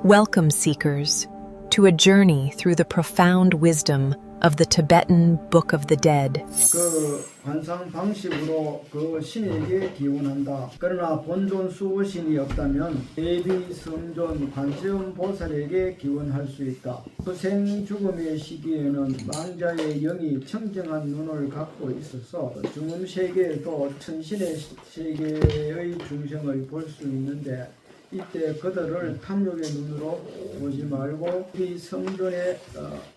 Welcome, seekers, to a journey through the profound wisdom of the Tibetan Book of the Dead. 그 관상 방식으로 그 신에게 기원한다. 그러나 본존 수호신이 없다면 대비 성존 관세음 보살에게 기원할 수 있다. 그 생죽음의 시기에는 망자의 영이 청정한 눈을 갖고 있어서 중음 세계에도 천신의 세계의 중생을 볼 수 있는데, 이때 그들을 탐욕의 눈으로 보지 말고 이 성존의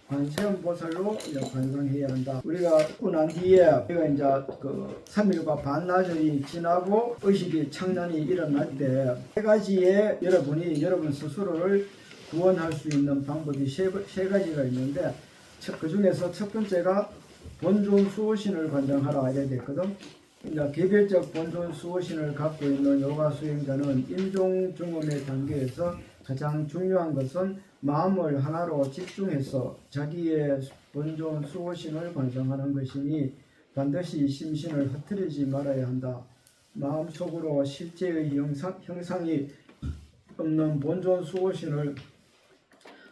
관세음 보살로 관상해야 한다. 우리가 죽고 난 뒤에 우리가 이제 그 3일과 반나절이 지나고 의식이 창난이 일어날 때 세 가지의 여러분 스스로를 구원할 수 있는 방법이 세 가지가 있는데, 그 중에서 첫 번째가 본존 수호신을 관장하라 이래 됐거든. 이제 개별적 본존 수호신을 갖고 있는 요가 수행자는 임종 중음의 단계에서 가장 중요한 것은 마음을 하나로 집중해서 자기의 본존 수호신을 관상하는 것이니 반드시 심신을 흩트리지 말아야 한다. 마음속으로 실제의 형상이 없는 본존 수호신을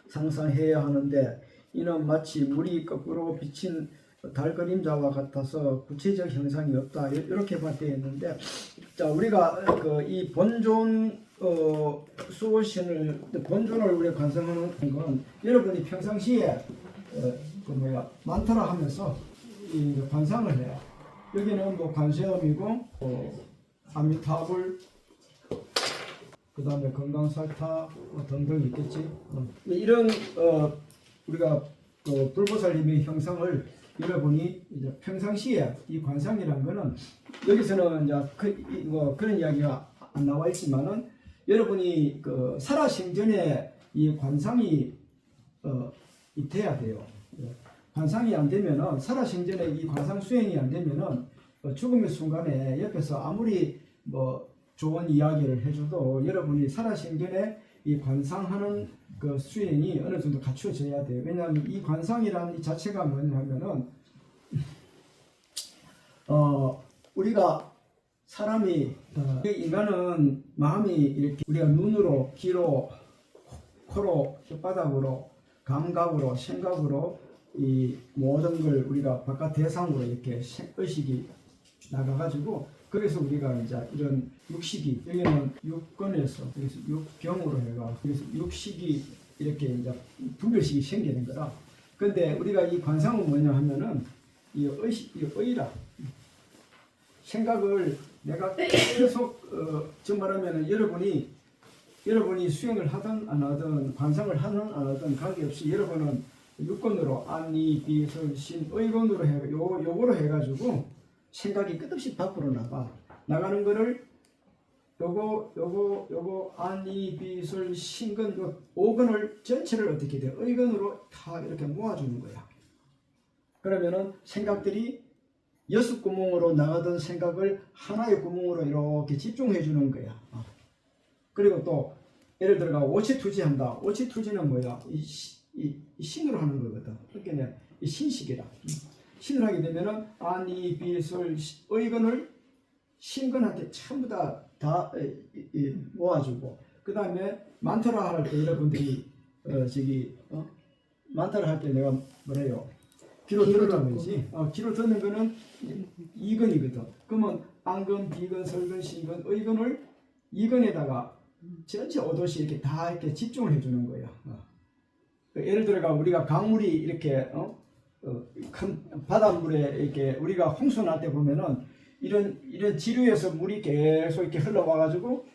상상해야 하는데, 이는 마치 물이 거꾸로 비친 달 그림자와 같아서 구체적 형상이 없다, 이렇게 봤대야 했는데, 자, 우리가 이 본존 수호신을 본존을 우리가 관상하는 건 여러분이 평상시에 만타라 하면서 이 관상을 해요. 여기는 뭐 관세음이고 아미타불, 그 다음에 건강살타 등등 있겠지. 이런 우리가 불보살님의 형상을 여러분이 이제 평상시에 이 관상이라는 거는, 여기서는 이제 그런 이야기가 안 나와 있지만은, 여러분이 살아생전에 이 관상이 돼야 돼요. 관상이 안 되면은, 살아생전에 이 관상 수행이 안 되면은 죽음의 순간에 옆에서 아무리 뭐 좋은 이야기를 해줘도 여러분이 살아생전에 이 관상하는 그 수행이 어느 정도 갖추어져야 돼요. 왜냐하면 이 관상이라는 이 자체가 뭐냐면은 우리가 사람이 인간은 마음이 이렇게 우리가 눈으로, 귀로, 코로, 혓바닥으로, 감각으로, 생각으로 이 모든 걸 우리가 바깥 대상으로 이렇게 의식이 나가가지고, 그래서 우리가 이제 이런 육식이, 여기는 육건에서, 그래서 육경으로 해가, 그래서 육식이 이렇게 이제 분별식이 생기는 거라. 근데 우리가 이 관상은 뭐냐 하면은, 이 의라. 생각을 내가 계속, 말하면은 여러분이 수행을 하든 안 하든, 관상을 하든 안 하든 관계없이 여러분은 육건으로 안, 이, 비, 설, 신, 의건으로 요거로 해가지고 생각이 끝없이 밖으로 나가는 거를 요거 안, 이, 비, 설, 신건, 요 5건을 전체를 어떻게 돼요? 의건으로 다 이렇게 모아주는 거야. 그러면은 생각들이 6구멍으로 나가던 생각을 하나의 구멍으로 이렇게 집중해 주는 거야. 그리고 또 예를 들어가 오치투지한다. 오치투지는 뭐야? 이 신으로 하는 거거든. 그러니까 이 신식이라. 신을 하게 되면은 아니, 비술, 의건을 신건한테 전부 다 모아주고, 그 다음에 만타라 할 때 여러분들이 만타라 할 때 내가 뭐래요? 귀로 들으라고 그러지. 귀로 듣는 거는 이건이거든. 그러면 안건, 비건, 설건, 신건, 의건을 이건에다가 전체 오도시 이렇게 다 이렇게 집중을 해주는 거야. 예를 들어가 우리가 강물이 이렇게 큰 바닷물에 이렇게 우리가 홍수 날 때 보면은 이런 지류에서 물이 계속 이렇게 흘러와가지고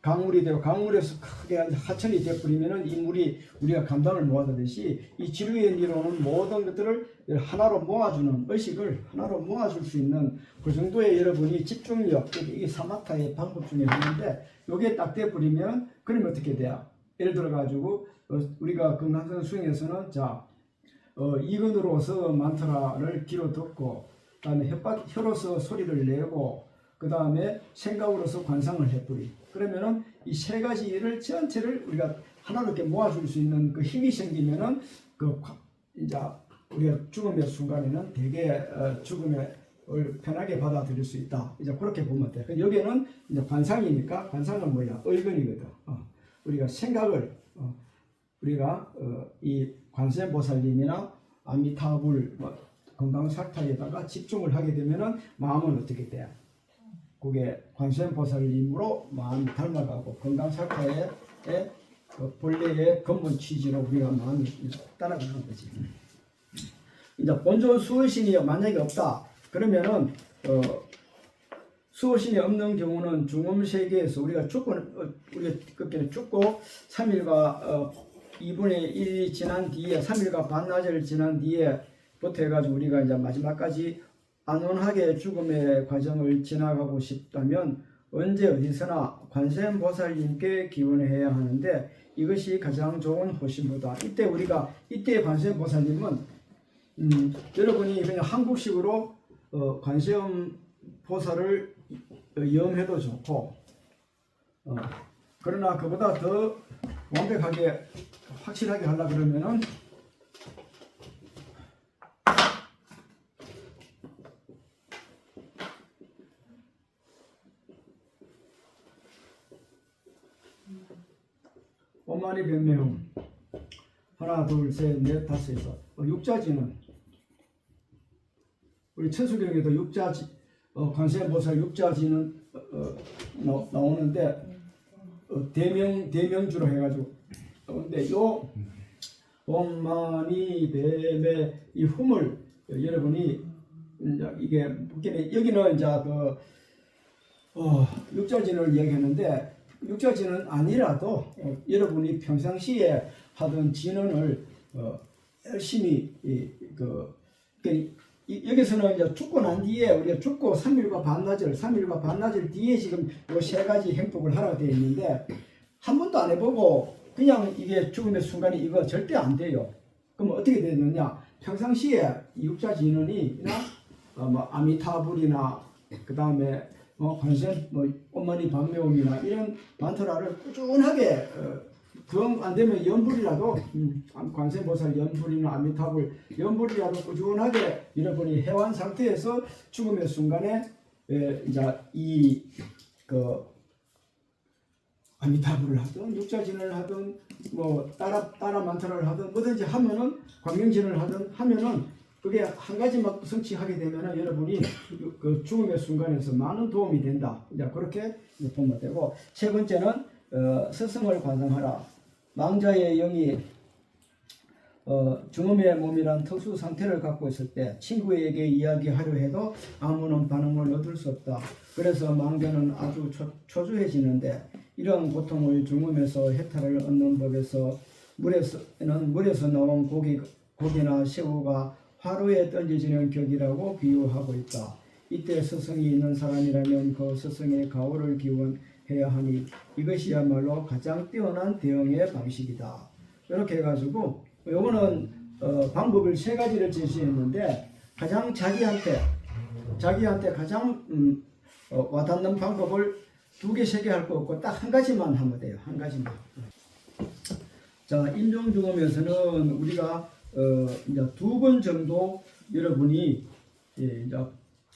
강물이 되고, 강물에서 크게 하천이 되어버리면은 이 물이 우리가 감당을 못하듯이 이 지류에 내려오는 모든 것들을 하나로 모아주는, 의식을 하나로 모아줄 수 있는 그 정도의 여러분이 집중력, 이게 사마타의 방법 중에 하나인데, 요게 딱 되어버리면 그러면 어떻게 돼요? 예를 들어가지고 우리가 건강성 수행에서는 이건으로서 만타라를 귀로 듣고, 그 다음에 혀로서 소리를 내고, 그 다음에 생각으로서 관상을 해버리. 그러면은 이 세 가지를 전체를 우리가 하나로 이렇게 모아줄 수 있는 그 힘이 생기면은 이제 우리가 죽음의 순간에는 되게 죽음을 편하게 받아들일 수 있다. 이제 그렇게 보면 돼. 여기는 이제 관상이니까, 관상은 뭐야? 의건이거든. 우리가 생각을 우리가 이 관세음보살님이나 아미타불 건강사타에다가 집중을 하게 되면은 마음은 어떻게 돼? 그게 관세음보살님으로 마음이 닮아가고 건강사타의 본래의 근본 취지로 우리가 마음이 따라가는 거지. 이제 본존 수호신이 만약에 없다 그러면은 수호신이 없는 경우는 중음세계에서 우리가 죽고 3일과 2분의 1이 지난 뒤에 3일과 반나절을 지난 뒤에부터 해가지고 우리가 이제 마지막까지 안온하게 죽음의 과정을 지나가고 싶다면 언제 어디서나 관세음보살님께 기원해야 하는데 이것이 가장 좋은 호신보다. 이때 관세음보살님은 여러분이 그냥 한국식으로 관세음보살을 염해도 좋고 그러나 그보다 더 완벽하게 확실하게 하려 그러면은 오마니 변매형 하나 둘셋넷 다섯 여섯 육자지는 우리 천수경에도 육자지 관세음보살 육자지는 나오는데 대명주로 해가지고 근데 요 오마니 변매 이 흠을 여러분이 이게 여기는 이제 육자진을 얘기하는데 육자진은 아니라도 여러분이 평상시에 하던 진언을 열심히 여기서는 이제 죽고 난 뒤에 우리가 죽고 3일과 반나절 뒤에 지금 요 세 가지 행복을 하라고 되어 있는데 한 번도 안 해보고 그냥 이게 죽음의 순간이 이거 절대 안 돼요. 그럼 어떻게 되느냐? 평상시에 육자진언이나 아미타불이나 그 다음에 관세 엄마니 반매옴이나 이런 만트라를 꾸준하게 정 안 되면 연불이라도 관세음보살 연불이나 아미타불 연불이라도 꾸준하게 여러분이 해완 상태에서 죽음의 순간에 이제 아미타불을 하든 육자진을 하든 따라 만트라를 하든 뭐든지 하면은 광명진을 하든 하면은 그게 한 가지만 성취하게 되면은 여러분이 그 죽음의 순간에서 많은 도움이 된다. 이제 그렇게 보면 되고 세 번째는 스승을 관상하라. 망자의 영이 중음의 몸이란 특수 상태를 갖고 있을 때 친구에게 이야기하려 해도 아무런 반응을 얻을 수 없다. 그래서 망자는 아주 초조해지는데 이런 고통을 중음에서 해탈을 얻는 법에서 물에서 나온 고기나 새우가 화로에 던져지는 격이라고 비유하고 있다. 이때 스승이 있는 사람이라면 그 스승의 가호를 기원해야 하니 이것이야말로 가장 뛰어난 대응의 방식이다. 이렇게 해가지고 요거는 방법을 세 가지를 제시했는데 가장 자기한테 가장 와닿는 방법을 두 개, 세 개 할 거 없고 딱 한 가지만 하면 돼요. 한 가지만. 자, 임종중음에서는 우리가 이제 2번 정도 여러분이 이제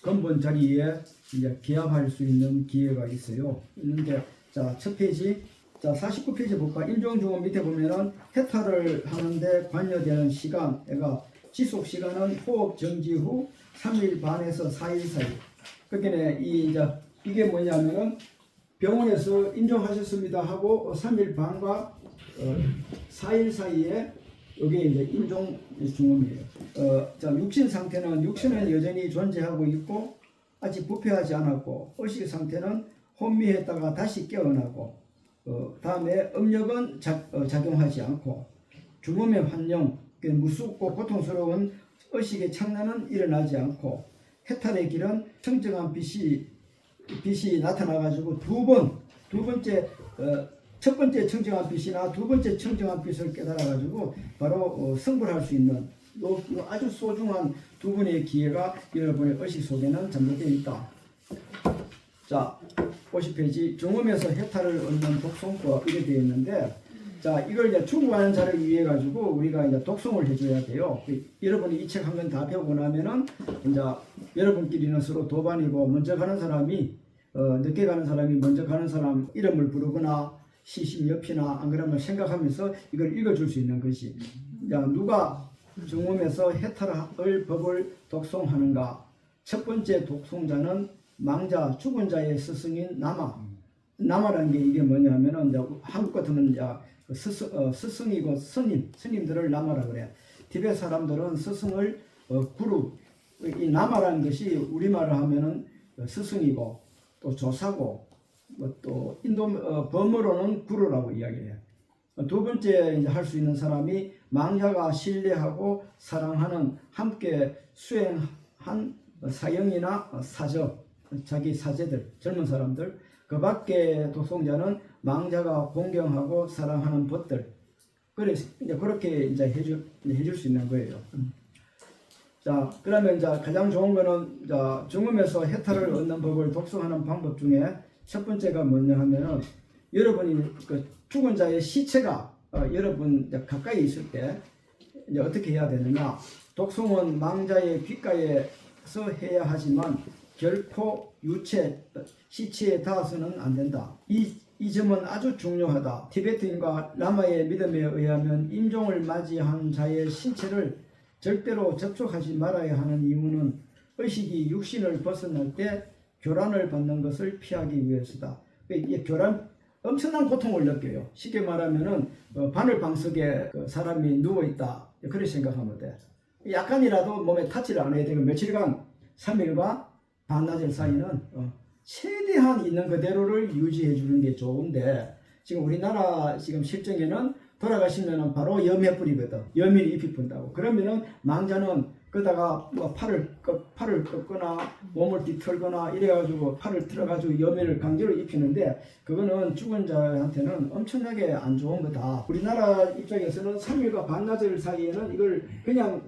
근본 자리에 이제 기합할 수 있는 기회가 있어요. 있는데 자, 첫 페이지, 자 49페이지 볼까? 임종중음 밑에 보면은 해탈을 하는데 관여되는 시간, 그러니까 지속 시간은 호흡 정지 후 3일 반에서 4일 사이. 그러니까 이게 뭐냐면은 병원에서 임종하셨습니다 하고 3일 반과 4일 사이에 이게 이제 임종 중음이에요. 자, 육신 상태는 육신은 여전히 존재하고 있고 아직 부패하지 않았고 의식 상태는 혼미했다가 다시 깨어나고 다음에 음력은 작용하지 않고 중음의 환영, 무섭고 고통스러운 의식의 창란은 일어나지 않고 해탈의 길은 청정한 빛이 나타나가지고 첫 번째 청정한 빛이나 두 번째 청정한 빛을 깨달아가지고 바로 승불할 수 있는 아주 소중한 두 번의 기회가 여러분의 의식 속에는 잠재되어 있다. 자, 50페이지 중음에서 해탈을 얻는 독송법 이렇게 되어 있는데 자, 이걸 이제 충고하는 자를 위해 가지고 우리가 이제 독송을 해줘야 돼요. 여러분이 이 책 한 권 다 배우고 나면은 이제 여러분끼리는 서로 도반이고 먼저 가는 사람이 늦게 가는 사람이 먼저 가는 사람 이름을 부르거나 시신 옆이나 안 그러면 생각하면서 이걸 읽어줄 수 있는 것이. 자, 누가 중음에서 해탈할 법을 독송하는가? 첫 번째 독송자는 망자 죽은 자의 스승인 나마. 나마라는 게 이게 뭐냐면은 이제 한국 같으면 이제 스승이고 스님들을 나마라 그래. 티베트 사람들은 스승을 구루. 이 나마라는 것이 우리말로 하면은 스승이고 또 조사고 또 인도 범어로는 구루라고 이야기해요. 두 번째 이제 할 수 있는 사람이 망자가 신뢰하고 사랑하는 함께 수행한 사형이나 사저, 자기 사제들, 젊은 사람들. 그 밖에 독송자는 망자가 공경하고 사랑하는 벗들. 그래서 이제 그렇게 이제 해줄 수 있는 거예요. 자, 그러면 이제 가장 좋은 거는 자, 중음에서 해탈을 얻는 법을 독송하는 방법 중에 첫 번째가 뭐냐 하면은 여러분이 그 죽은 자의 시체가 여러분 이제 가까이 있을 때 이제 어떻게 해야 되느냐? 독송은 망자의 귓가에서 해야 하지만 결코 시체에 닿아서는 안 된다. 이 점은 아주 중요하다. 티베트인과 라마의 믿음에 의하면 임종을 맞이한 자의 신체를 절대로 접촉하지 말아야 하는 이유는 의식이 육신을 벗어날 때 교란을 받는 것을 피하기 위해서다. 이 교란 엄청난 고통을 느껴요. 쉽게 말하면은 바늘 방석에 사람이 누워 있다. 그렇게 생각하면 돼. 약간이라도 몸에 타치를 안 해야 되고 며칠간 3일과 반나절 사이는 최대한 있는 그대로를 유지해 주는 게 좋은데 지금 우리나라 지금 실정에는 돌아가시면은 바로 염해 뿌리거든. 염일 잎이 푼다고. 그러면은 망자는 그러다가 뭐 팔을 꺾거나 몸을 뒤틀거나 이래가지고 팔을 틀어가지고 염일을 강제로 입히는데 그거는 죽은 자한테는 엄청나게 안 좋은 거다. 우리나라 입장에서는 3일과 반나절 사이에는 이걸 그냥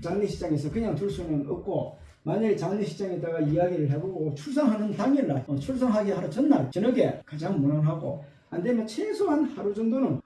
장례식장에서 그냥 둘 수는 없고 만약에 장례식장에다가 이야기를 해보고 출산하는 당일날 출산하기 하루 전날 저녁에 가장 무난하고 안 되면 최소한 하루 정도는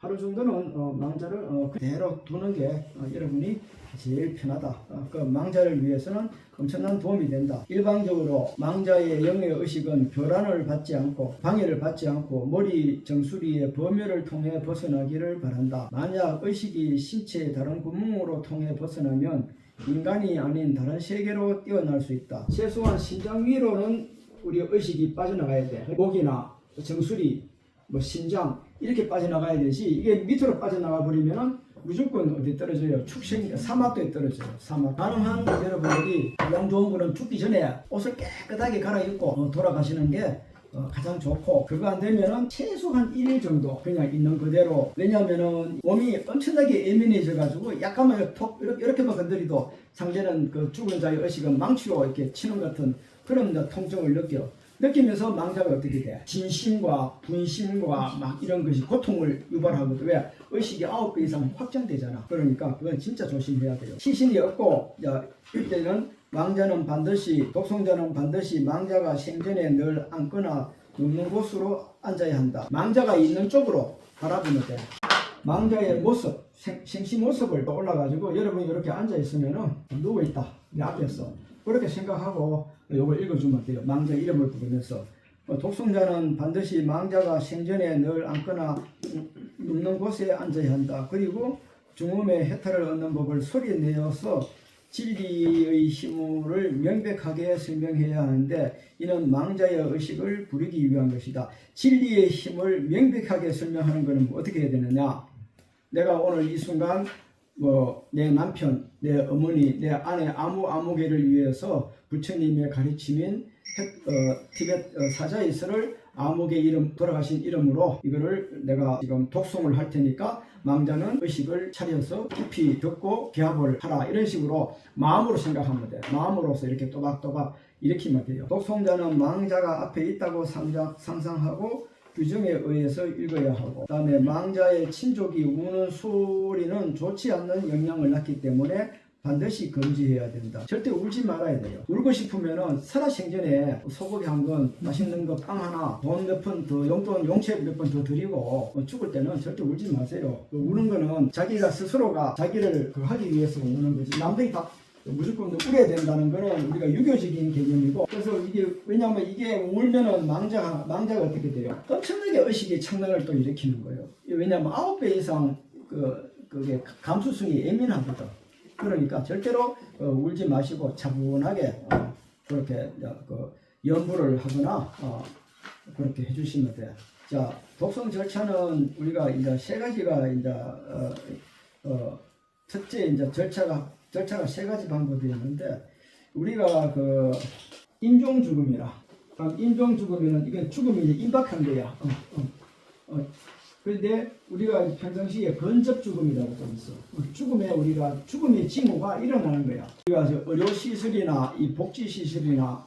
망자를 그대로 두는 게 여러분이 제일 편하다. 그 망자를 위해서는 엄청난 도움이 된다. 일반적으로 망자의 영의 의식은 교란을 받지 않고 방해를 받지 않고 머리 정수리의 범혈을 통해 벗어나기를 바란다. 만약 의식이 신체의 다른 구멍으로 통해 벗어나면 인간이 아닌 다른 세계로 뛰어날 수 있다. 최소한 심장 위로는 우리 의식이 빠져나가야 돼. 목이나 정수리 뭐 심장 이렇게 빠져나가야 되지 이게 밑으로 빠져나가 버리면은 무조건 어디 떨어져요. 사막도에 떨어져요. 사막. 가능한 여러분들이 가장 좋은 거는 죽기 전에 옷을 깨끗하게 갈아입고 돌아가시는 게 가장 좋고 그거 안 되면은 최소한 1일 정도 그냥 있는 그대로. 왜냐면은 몸이 엄청나게 예민해져 가지고 약간만 톡 이렇게만 건드리도 상대는 그 죽은 자의 의식은 망치로 이렇게 치는 같은 그런 통증을 느끼면서 망자가 어떻게 돼? 진심과 분심과 막 이런 것이 고통을 유발하거든. 왜? 의식이 9배 이상 확장되잖아. 그러니까 그건 진짜 조심해야 돼요. 시신이 없고 이때는 독송자는 반드시 망자가 생전에 늘 앉거나 눕는 곳으로 앉아야 한다. 망자가 있는 쪽으로 바라보면 돼. 망자의 모습, 생시 모습을 올라가지고 여러분이 이렇게 앉아 있으면은 누워있다. 내 앞에서. 그렇게 생각하고 이걸 읽어주면 돼요. 망자 이름을 부르면서. 독송자는 반드시 망자가 생전에 늘 앉거나 눕는 곳에 앉아야 한다. 그리고 중음의 해탈을 얻는 법을 소리내어서 진리의 힘을 명백하게 설명해야 하는데 이는 망자의 의식을 부리기 위한 것이다. 진리의 힘을 명백하게 설명하는 것은 어떻게 해야 되느냐? 내가 오늘 이 순간 내 남편, 내 어머니, 내 아내 아무개를 위해서 부처님의 가르침인 티베트 사자이스를 아무개 이름 돌아가신 이름으로 이거를 내가 지금 독송을 할 테니까 망자는 의식을 차려서 깊이 듣고 개합을 하라. 이런 식으로 마음으로 생각하면 돼. 마음으로서 이렇게 또박또박 일으키면 돼요. 독송자는 망자가 앞에 있다고 상상하고 규정에 의해서 읽어야 하고, 그 다음에 망자의 친족이 우는 소리는 좋지 않는 영향을 낳기 때문에 반드시 금지해야 된다. 절대 울지 말아야 돼요. 울고 싶으면은 살아생전에 소고기 한 건, 맛있는 거 빵 하나, 돈 몇 푼 더, 용채 몇 번 더 드리고 죽을 때는 절대 울지 마세요. 우는 거는 자기가 스스로가 자기를 하기 위해서 우는 거지. 남들이 다 무조건 울어야 된다는 거는 우리가 유교적인 개념이고, 그래서 이게 왜냐하면 이게 울면은 망자가 어떻게 돼요? 엄청나게 의식의 청량을 또 일으키는 거예요. 왜냐하면 9배 이상 그게 감수성이 예민하거든. 그러니까 절대로 울지 마시고 차분하게 그렇게 연부를 하거나 그렇게 해주시면 돼요. 자, 독성 절차는 우리가 이제 세 가지가 이제 첫째 이제 절차가 세 가지 방법이 있는데, 우리가 인종 죽음이라. 인종 죽음에는 이게 죽음이 이제 임박한 거야. 그런데 우리가 평상시에 건접 죽음이라고 또 있어. 죽음의 징후가 일어나는 거야. 우리가 의료 시설이나 이 복지 시설이나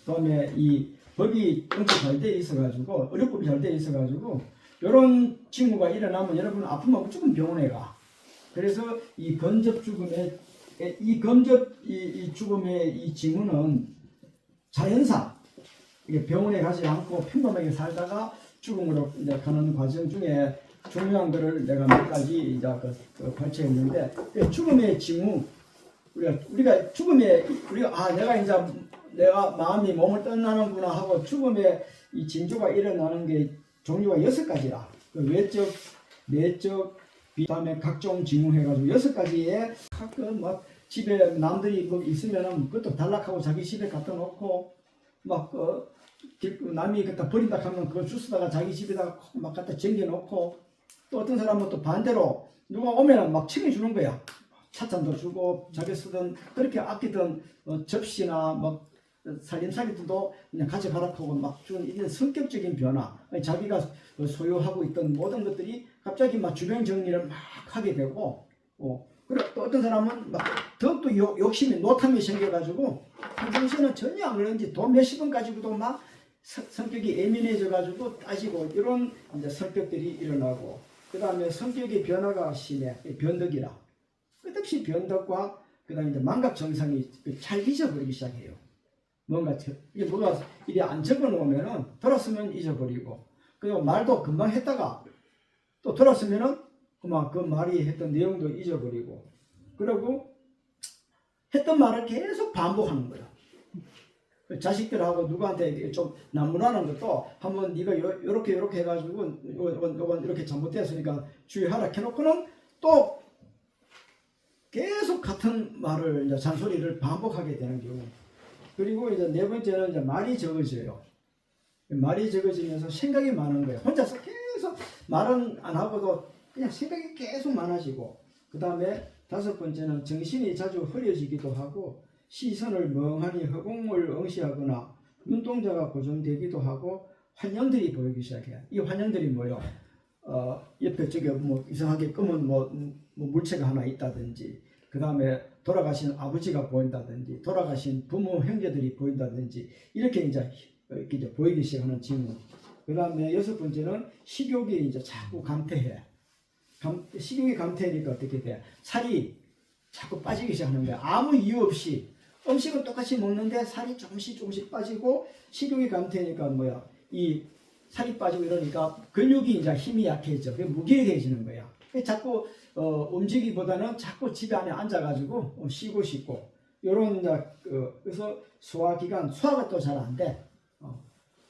그다음에 이 법이 엄청 잘 돼 있어가지고, 의료법이 잘 돼 있어가지고 이런 징후가 일어나면 여러분 아프면 무조건 병원에 가. 그래서 이 건접 죽음의 이 죽음의 이 징후는 자연사, 이게 병원에 가지 않고 평범하게 살다가 죽음으로 이제 가는 과정 중에 중요한 거를 내가 몇 가지 이제 발췌했는데, 죽음의 징후, 우리가 내가 마음이 몸을 떠나는구나 하고 죽음의 이 징조가 일어나는 게 종류가 6가지라. 외적, 내적, 그다음에 각종 징후 해가지고 6가지에 가끔 막 집에 남들이 뭐 있으면은 그것도 단락하고 자기 집에 갖다 놓고 남이 갖다 버린다 하면 그걸 주스다가 자기 집에다가 막 갖다 쟁겨 놓고, 또 어떤 사람은 또 반대로 누가 오면은 막 챙겨주는 거야. 찻잔도 주고 자기 쓰던 그렇게 아끼던 접시나 막 살림살이도 그냥 가져가라 하고 막 주는 이런 성격적인 변화, 자기가 소유하고 있던 모든 것들이 갑자기 막 주변 정리를 막 하게 되고, 그리고 또 어떤 사람은 막 더욱더 욕심이 노탐이 생겨가지고 평상시에는 전혀 안 그러는지 돈 몇십 원 가지고도 막 성격이 예민해져가지고 따지고, 이런 이제 성격들이 일어나고, 그 다음에 성격의 변화가 심해. 변덕이라. 끝없이 변덕과 그 다음에 이제 망각 증상이 잘 잊어버리기 시작해요. 뭐가 이게 안 적어놓으면은 돌았으면 잊어버리고, 그리고 말도 금방 했다가 또 돌았으면은 그만 그 말이 했던 내용도 잊어버리고, 그리고 했던 말을 계속 반복하는 거예요. 자식들하고 누구한테 좀 나무라는 것도 한번 네가 요렇게 해가지고 요건 이렇게 잘못됐으니까 주의하라 해놓고는 또 계속 같은 말을 이제 잔소리를 반복하게 되는 경우. 그리고 이제 네 번째는 이제 말이 적어져요. 말이 적어지면서 생각이 많은 거예요. 혼자서 계속 말은 안 하고도 그냥 생각이 계속 많아지고, 그 다음에 5번째는 정신이 자주 흐려지기도 하고, 시선을 멍하니 허공을 응시하거나 눈동자가 고정되기도 하고, 환영들이 보이기 시작해요. 이 환영들이 뭐예요? 옆에 저기 뭐 이상하게 검은 뭐 물체가 하나 있다든지, 그 다음에 돌아가신 아버지가 보인다든지, 돌아가신 부모 형제들이 보인다든지, 이렇게 이제 보이기 시작하는 징후. 그 다음에 6번째는 식욕이 이제 자꾸 감퇴해. 식욕이 감퇴하니까 어떻게 돼? 살이 자꾸 빠지기 시작하는 거야. 아무 이유 없이 음식은 똑같이 먹는데 살이 조금씩 빠지고, 식욕이 감퇴하니까 뭐야? 이 살이 빠지고 이러니까 근육이 이제 힘이 약해져. 무기력해지는 거야. 자꾸 움직이기보다는 자꾸 집 안에 앉아가지고 쉬고 싶고, 요런 그래서 소화기관, 소화가 또 잘 안 돼.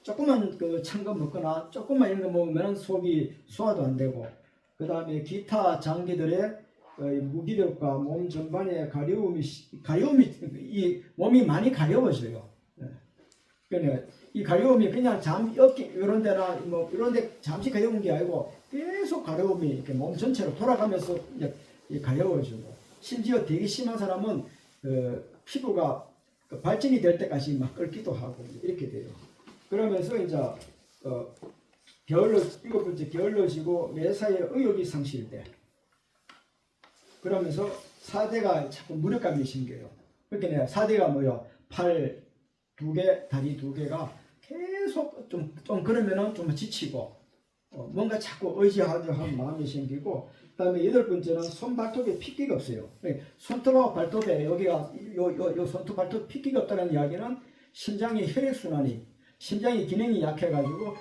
조금만 찬 거 먹거나 조금만 이런 거 먹으면 속이 소화도 안 되고, 그 다음에 기타 장기들의 무기력과 몸 전반의 가려움이 이 몸이 많이 가려워져요. 그러니까 이 가려움이 그냥 어깨 이런 데나 뭐 이런 데 잠시 가려운 게 아니고 계속 가려움이 이렇게 몸 전체로 돌아가면서 이제 가려워지고, 심지어 되게 심한 사람은 피부가 발진이 될 때까지 막 끓기도 하고 이렇게 돼요. 그러면서 이제 일곱 번째 게을러지고 매사에 의욕이 상실돼. 그러면서 4대가 자꾸 무력감이 생겨요. 그러니까 4대가 뭐예요? 팔 2개, 다리 2개가 계속 좀 그러면은 좀 지치고, 뭔가 자꾸 의지하려 하는 마음이 생기고, 그 다음에 8번째는 손발톱에 핏기가 없어요. 손톱하고 발톱에 여기가 요 손톱 발톱 핏기가 없다는 이야기는 심장의 혈액순환이, 심장의 기능이 약해가지고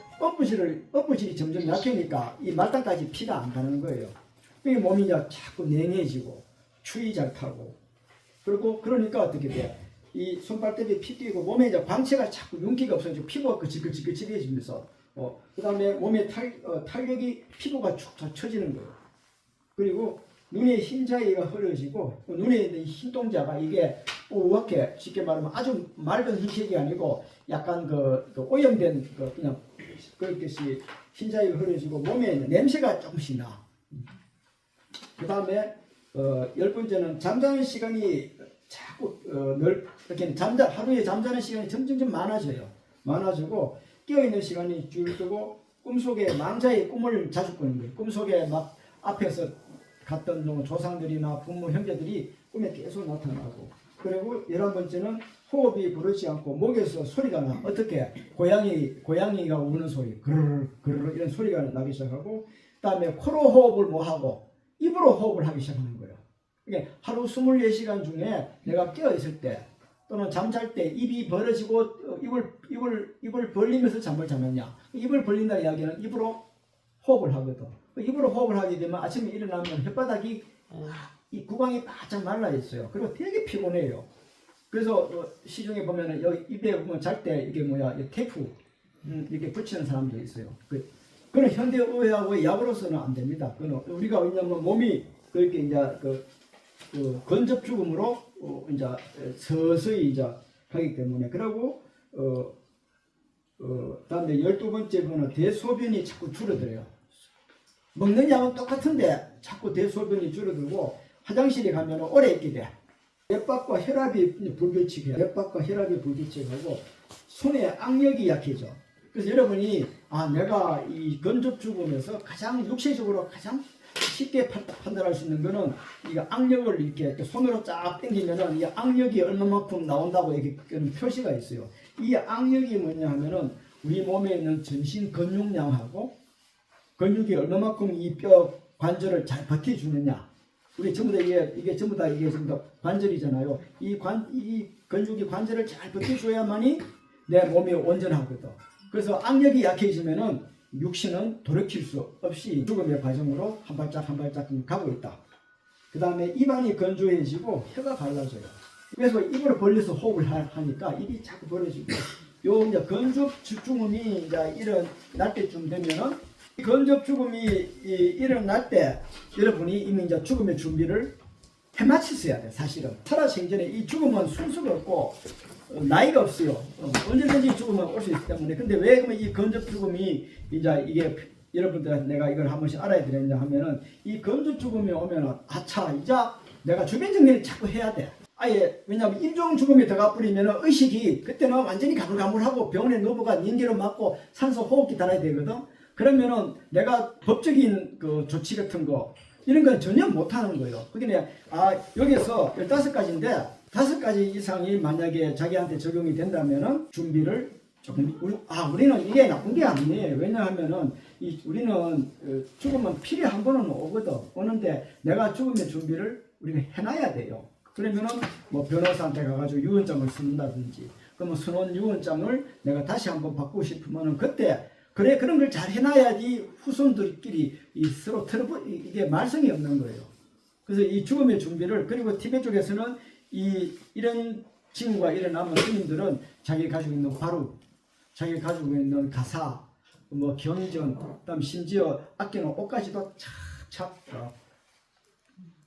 펌프질이 점점 약해니까 이 말단까지 피가 안 가는 거예요. 그러니까 몸이 이제 자꾸 냉해지고 추위 잘 타고 그리고 그러니까 어떻게 돼? 이 손발톱에 피 뛰고 몸에 이제 광채가 자꾸 윤기가 없어지고 피부가 거칠거칠해지면서 그다음에 몸에 탄력이 피부가 축 처지는 거예요. 그리고 눈에 흰자위가 흐려지고 눈에 있는 흰동자가 이게 우악해 쉽게 말하면 아주 맑은 흰색이 아니고 약간 그 오염된 그냥 그렇듯이 흰자위가 흐려지고 몸에 냄새가 조금씩 나. 그 다음에 10번째는 잠자는 시간이 자꾸 이렇게 하루에 잠자는 시간이 점점 많아져요. 많아지고 깨어있는 시간이 줄고 꿈속에 망자의 꿈을 자주 꾸는 거예요. 꿈속에 막 앞에서 갔던 조상들이나 부모 형제들이 꿈에 계속 나타나고, 그리고 11번째는 호흡이 부르지 않고 목에서 소리가 나. 어떻게? 고양이가 우는 소리, 그르르 그르르 이런 소리가 나기 시작하고, 그다음에 코로 호흡을 못 하고 입으로 호흡을 하기 시작하는 거예요. 그러니까 하루 24시간 중에 내가 깨어 있을 때 또는 잠잘 때 입이 벌어지고 입을 벌리면서 잠을 자느냐. 입을 벌린다는 이야기는 입으로 호흡을 하거든. 입으로 호흡을 하게 되면 아침에 일어나면 혓바닥이 이 구강이 바짝 말라 있어요. 그리고 되게 피곤해요. 그래서 시중에 보면은 여기 입에 보면 잘 때 이게 뭐야, 테이프 이렇게 붙이는 사람도 있어요. 그건 현대의학의 약으로서는 안 됩니다. 그건 우리가 왜냐면 몸이 그렇게 이제 그 건접 죽음으로 이제 서서히 이제 하기 때문에. 그리고 다음에 12번째 거는 대소변이 자꾸 줄어들어요. 먹는 양은 똑같은데 자꾸 대소변이 줄어들고 화장실에 가면 오래 있게 돼. 뇌박과 혈압이 불규칙해요. 뇌박과 혈압이 불규칙하고 손에 악력이 약해져. 그래서 여러분이 내가 이 건접 죽음에서 가장 육체적으로 가장 쉽게 판단할 수 있는 거는 이거 악력을 이렇게 손으로 쫙 당기면은 이 악력이 얼마만큼 나온다고 이렇게 표시가 있어요. 이 악력이 뭐냐 하면은 우리 몸에 있는 전신 근육량하고 근육이 얼마만큼 이 뼈 관절을 잘 버텨주느냐. 우리 전부 다 이게 전부 다 관절이잖아요. 이 근육이 관절을 잘 버텨줘야만이 내 몸이 온전하거든. 그래서 악력이 약해지면은 육신은 돌이킬 수 없이 죽음의 과정으로 한 발짝 한 발짝 가고 있다. 그 다음에 입안이 건조해지고 혀가 갈라져요. 그래서 입을 벌려서 호흡을 하니까 입이 자꾸 벌어지고, 요 이제 건접 죽음이 이제 일어날 때쯤 되면은, 건접 죽음이 일어날 때 여러분이 이미 이제 죽음의 준비를 해마쳤어야 돼. 사실은 살아생전에 이 죽음은 순서가 없고 나이가 없어요. 언제든지 죽으면 올 수 있기 때문에. 근데 왜 그러면 이 건접 죽음이 이제 이게 여러분들한테 내가 이걸 한 번씩 알아야 되느냐 하면은, 이 건접 죽음이 오면은 이제 내가 주변 정리를 자꾸 해야 돼. 아예 왜냐하면 임종 죽음이 들어가 버리면은 의식이 그때는 완전히 가물가물하고 병원에 누워가 인기를 맞고 산소 호흡기 달아야 되거든. 그러면은 내가 법적인 그 조치 같은 거 이런 건 전혀 못 하는 거예요. 그게 여기서 15가지인데 5가지 이상이 만약에 자기한테 적용이 된다면은 준비를 조금, 우리는 이게 나쁜 게 아니에요. 왜냐하면은 우리는 죽으면 필요 한 번은 오는데 내가 죽음의 준비를 우리가 해놔야 돼요. 그러면은 뭐 변호사한테 가가지고 유언장을 쓴다든지, 그러면 선원 유언장을 내가 다시 한번 바꾸고 싶으면은 그때 그런 걸 잘 해놔야지 후손들끼리 서로 이게 말썽이 없는 거예요. 그래서 이 죽음의 준비를, 그리고 티베트 쪽에서는 이런 징후가 일어나면 스님들은 자기 가지고 있는 바루, 자기 가지고 있는 가사, 뭐 경전, 그다음 심지어 아끼는 옷까지도 착착.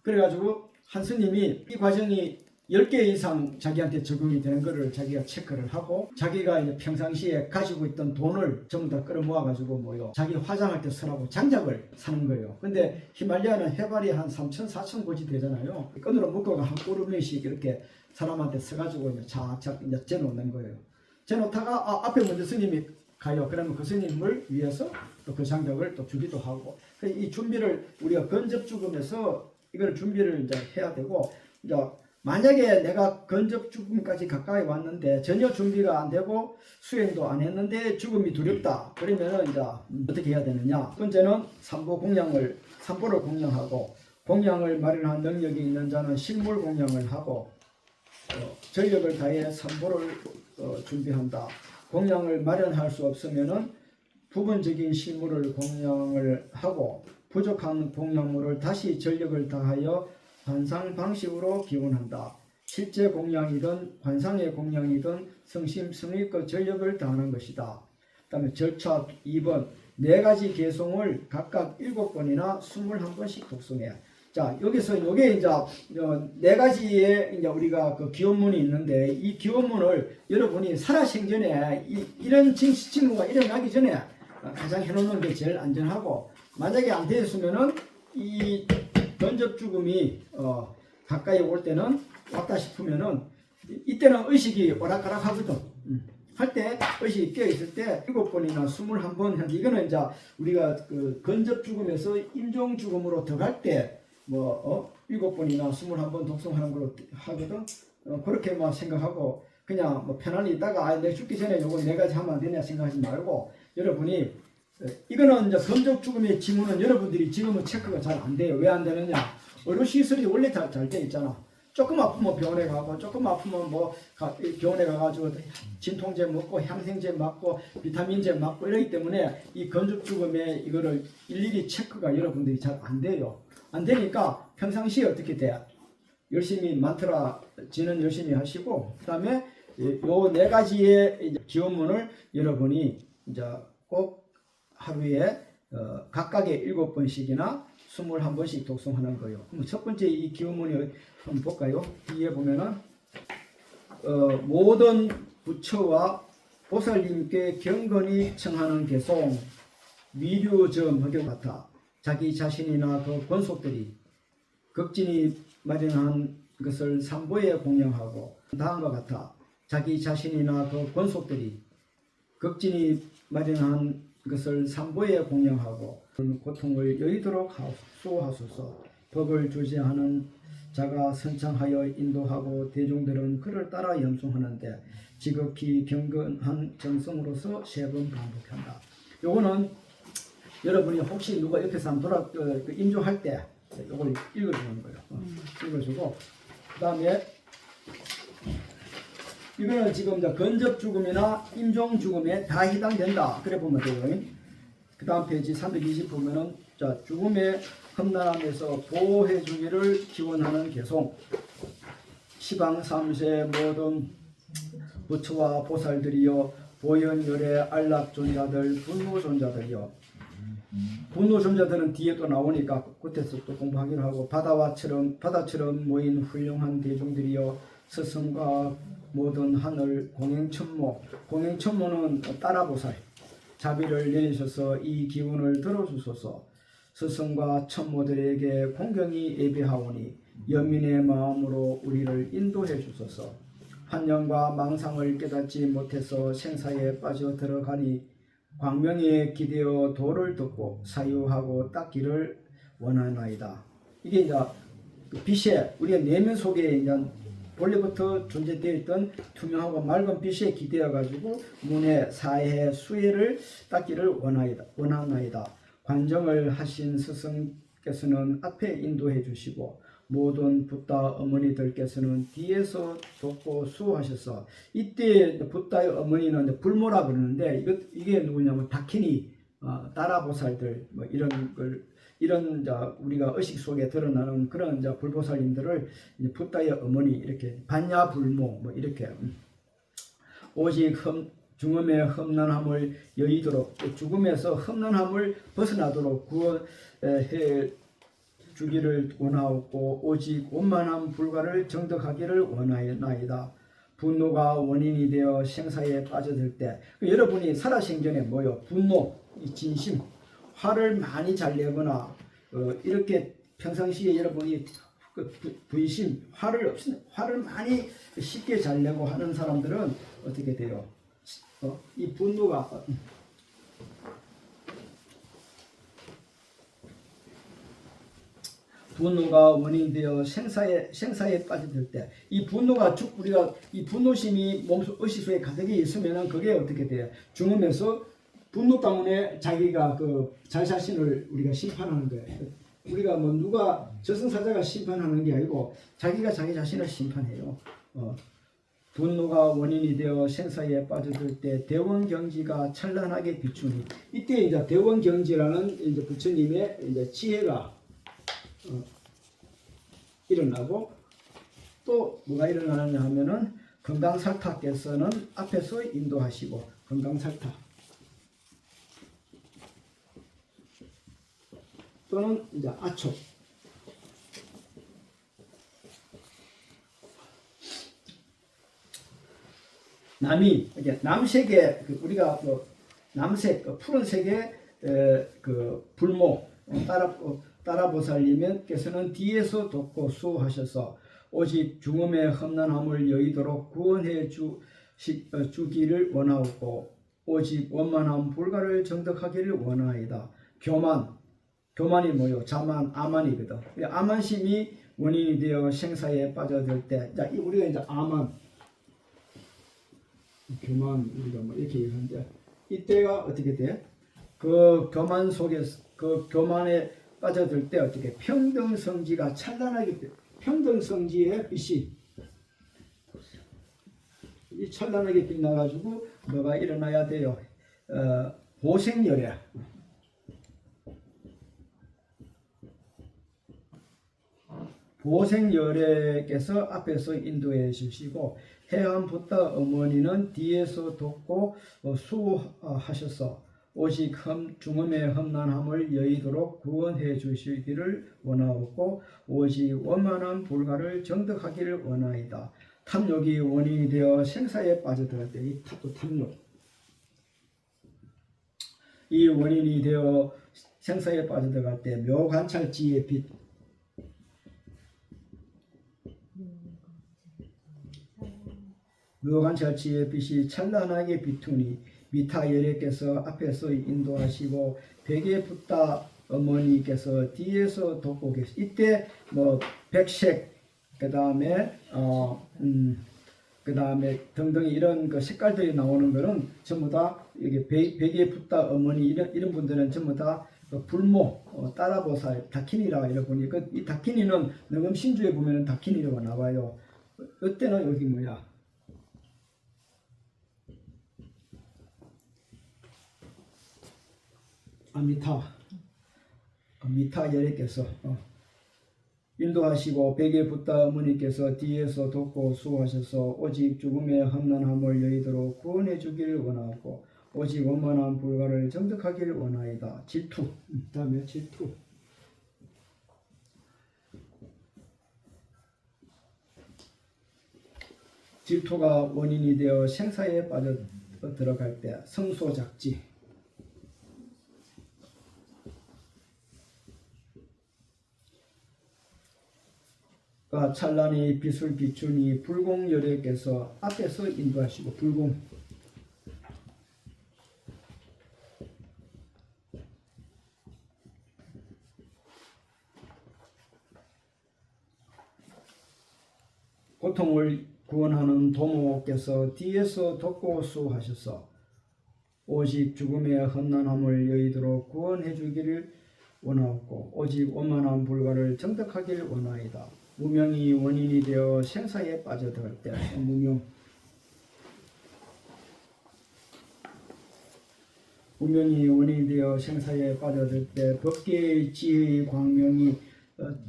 그래가지고 한 스님이 이 과정이 10개 이상 자기한테 적용이 되는 거를 자기가 체크를 하고, 자기가 이제 평상시에 가지고 있던 돈을 전부 다 끌어모아가지고 자기 화장할 때 쓰라고 장작을 사는 거예요. 근데 히말라야는 해발이 한 3,000, 4,000 고지 되잖아요. 끈으로 묶어가 한 꼬르메씩 이렇게 사람한테 써가지고 이제 착착 이제 재놓는 거예요. 재놓다가 앞에 먼저 스님이 가요. 그러면 그 스님을 위해서 또 그 장작을 또 주기도 하고, 이 준비를 우리가 건접 죽음에서 이걸 준비를 이제 해야 되고, 이제 만약에 내가 건접 죽음까지 가까이 왔는데 전혀 준비가 안 되고 수행도 안 했는데 죽음이 두렵다. 그러면 이제 어떻게 해야 되느냐? 번째는 삼보를 공양하고, 공양을 마련한 능력이 있는 자는 식물 공양을 하고, 전력을 다해 삼보를 준비한다. 공양을 마련할 수 없으면은 부분적인 식물을 공양을 하고, 부족한 공양물을 다시 전력을 다하여 반상 방식으로 기원한다. 실제 공양이든 관상의 공양이든 성심성의껏 전력을 다하는 것이다. 그 다음에 절차 2번 네 가지 개송을 각각 7번이나 21번씩 독송해. 자, 여기서 요게 이제 네 가지의 이제 우리가 그 기원문이 있는데 이 기원문을 여러분이 살아생전에 이런 징후가 일어나기 전에 가장 해놓는 게 제일 안전하고, 만약에 안 되었으면은 이 건접 죽음이 가까이 올 때는 왔다 싶으면은 이때는 의식이 오락가락 하거든. 할 때 의식이 깨어 있을 때 7번이나 21번 이거는 이제 우리가 그 건접 죽음에서 임종 죽음으로 들어갈 때 7번이나 21번 독송하는 걸로 하거든. 그렇게만 생각하고 그냥 뭐 편안히 있다가 내가 죽기 전에 요거 네 가지 하면 안 되냐 생각하지 말고, 여러분이 이거는 이제 건접 죽음의 징후는 여러분들이 지금은 체크가 잘 안 돼요. 왜 안 되느냐? 의료 시설이 원래 잘 돼 있잖아. 조금 아프면 병원에 가고, 조금 아프면 병원에 가가지고 진통제 먹고 향생제 맞고 비타민제 맞고 이러기 때문에 이 건접 죽음에 이거를 일일이 체크가 여러분들이 잘 안 돼요. 안 되니까 평상시에 어떻게 돼? 열심히 만트라 지는 열심히 하시고, 그다음에 요 네 가지의 기원문을 여러분이 이제 꼭 하루에 각각의 7번씩이나 21번씩 독송하는 거예요. 그럼 첫 번째 이 기원문이 한번 볼까요? 뒤에 보면은 모든 부처와 보살님께 경건히 청하는 개송 위류점하게 같아 자기 자신이나 그 권속들이 극진히 마련한 것을 삼보에 공양하고, 다음과 같아 자기 자신이나 그 권속들이 극진히 마련한 것을 삼보에 공양하고 고통을 여의도록 수호하소서. 법을 주재하는 자가 선창하여 인도하고 대중들은 그를 따라 염송하는데 지극히 경건한 정성으로서 3번 반복한다. 요거는 여러분이 혹시 누가 옆에서 한번 인조할 때 요걸 읽어주는 거예요. 읽어주고, 그 다음에 이거는 지금 건접 죽음이나 임종 죽음에 다 해당된다. 그래 보면 돼요. 그 다음 페이지 320 보면은 자, 죽음의 험난함에서 보호해 주기를 기원하는 개송. 시방 3세 모든 부처와 보살들이여, 보현열의 안락존자들, 분노존자들이여. 분노존자들은 뒤에 또 나오니까 그때서 또 공부하기로 하고, 바다처럼 모인 훌륭한 대중들이여, 스승과 모든 하늘 공행천모. 공행천모는 따라보살. 자비를 내리셔서 이 기운을 들어주소서. 스승과 천모들에게 공경히 예배하오니 연민의 마음으로 우리를 인도해 주소서. 환영과 망상을 깨닫지 못해서 생사에 빠져 들어가니 광명에 기대어 도를 듣고 사유하고 닦기를 원하나이다. 이게 이제 빛에 우리가 내면 속에 이제 본래부터 존재되어 있던 투명하고 맑은 빛에 기대어 가지고 문의 사해 수혜를 닦기를 원하나이다. 관정을 하신 스승께서는 앞에 인도해 주시고 모든 붓다 어머니들께서는 뒤에서 돕고 수호하셔서, 이때 붓다의 어머니는 불모라 그러는데 이게 누구냐면 다키니 따라보살들 뭐 이런 우리가 의식 속에 드러나는 그런 불보살님들을 붓다의 어머니 이렇게 반야불모 뭐 이렇게 오직 죽음의 험난함을 여의도록, 죽음에서 험난함을 벗어나도록 구원해 주기를 원하옵고 오직 원만한 불가를 정덕하기를 원하나이다. 분노가 원인이 되어 생사에 빠져들 때, 여러분이 살아생전에 뭐요? 분노, 진심, 화를 많이 잘 내거나 이렇게 평상시에 여러분이 분심, 화를 많이 쉽게 잘 내고 하는 사람들은 어떻게 돼요? 이 분노가 원인이 되어 생사에 빠져들 때, 이 분노가 우리가 이 분노심이 몸속 의식 속에 가득히 있으면은 그게 어떻게 돼요? 죽으면서 분노 때문에 자기가 자기 자신을 우리가 심판하는 거예요. 우리가 뭐 누가 저승사자가 심판하는 게 아니고 자기가 자기 자신을 심판해요. 분노가 원인이 되어 생사에 빠져들 때 대원경지가 찬란하게 비추니, 이때 이제 대원경지라는 이제 부처님의 이제 지혜가 일어나고, 또 뭐가 일어나느냐 하면은 금강살타께서는 앞에서 인도하시고 금강살타 또는 이제 아촉 남이 이게 남색의 우리가 남색 푸른색의 불모 따라보살님께서는 뒤에서 돕고 수호하셔서 오직 죽음의 험난함을 여의도록 구원해 주기를 원하옵고 오직 원만한 불가를 정덕하기를 원하이다. 교만이 뭐요? 자만, 아만이거든. 아만심이 원인이 되어 생사에 빠져들 때, 자, 우리가 이제 교만, 우리가 뭐 이렇게 얘기하는데, 이때가 어떻게 돼? 그 교만 속에서, 그 교만에 빠져들 때 어떻게 평등성지가 찬란하게 돼. 평등성지의 빛이 이 찬란하게 빛나가지고 뭐가 일어나야 돼요? 보생열애. 보생열애께서 앞에서 인도해 주시고 해안 붓다 어머니는 뒤에서 돕고 수호하셔서 오직 죽음의 험난함을 여의도록 구원해 주시기를 원하옵고 오직 원만한 불가를 정덕하기를 원하이다. 탐욕이 원인이 되어 생사에 빠져들었을 때 이 탐욕 이 원인이 되어 생사에 빠져들어갈 때 묘관찰지의 빛 묘관찰지의 빛이 찬란하게 비투니 미타 예례께서 앞에서 인도하시고 벽에 붙다 어머니께서 뒤에서 돕고 계시. 이때 뭐 백색 그다음에 등등 이런 그 색깔들이 나오는 거는 전부 다 이게 벽에 붙다 어머니 이런 분들은 전부 다 그 불모 따라보살 다키니라 이렇게 보니 이 다키니는 능엄 신주에 보면은 다키니라고 나와요. 이때는 여기 뭐야? 미타 예례께서 인도하시고 벽에 붙다 어머니께서 뒤에서 돕고 수호하셔서 오직 죽음의 험난함을 여의도록 구원해 주기를 원하고 오직 원만한 불가를 정덕하기를 원하이다. 질투. 다음에 질투. 질투가 원인이 되어 생사에 빠져 들어갈 때 성소작지. 찬란히 빛을 비추니 불공열애께서 앞에서 인도하시고 불공 고통을 구원하는 도모께서 뒤에서 돕고 수호하셔서 오직 죽음의 험난함을 여의도록 구원해 주기를 원하옵고 오직 원만한 불가를 정덕하기를 원하이다. 무명이 원인이 되어 생사에 빠져들 때 무명이 원인이 되어 생사에 빠져들 때 법계의 지혜의 광명이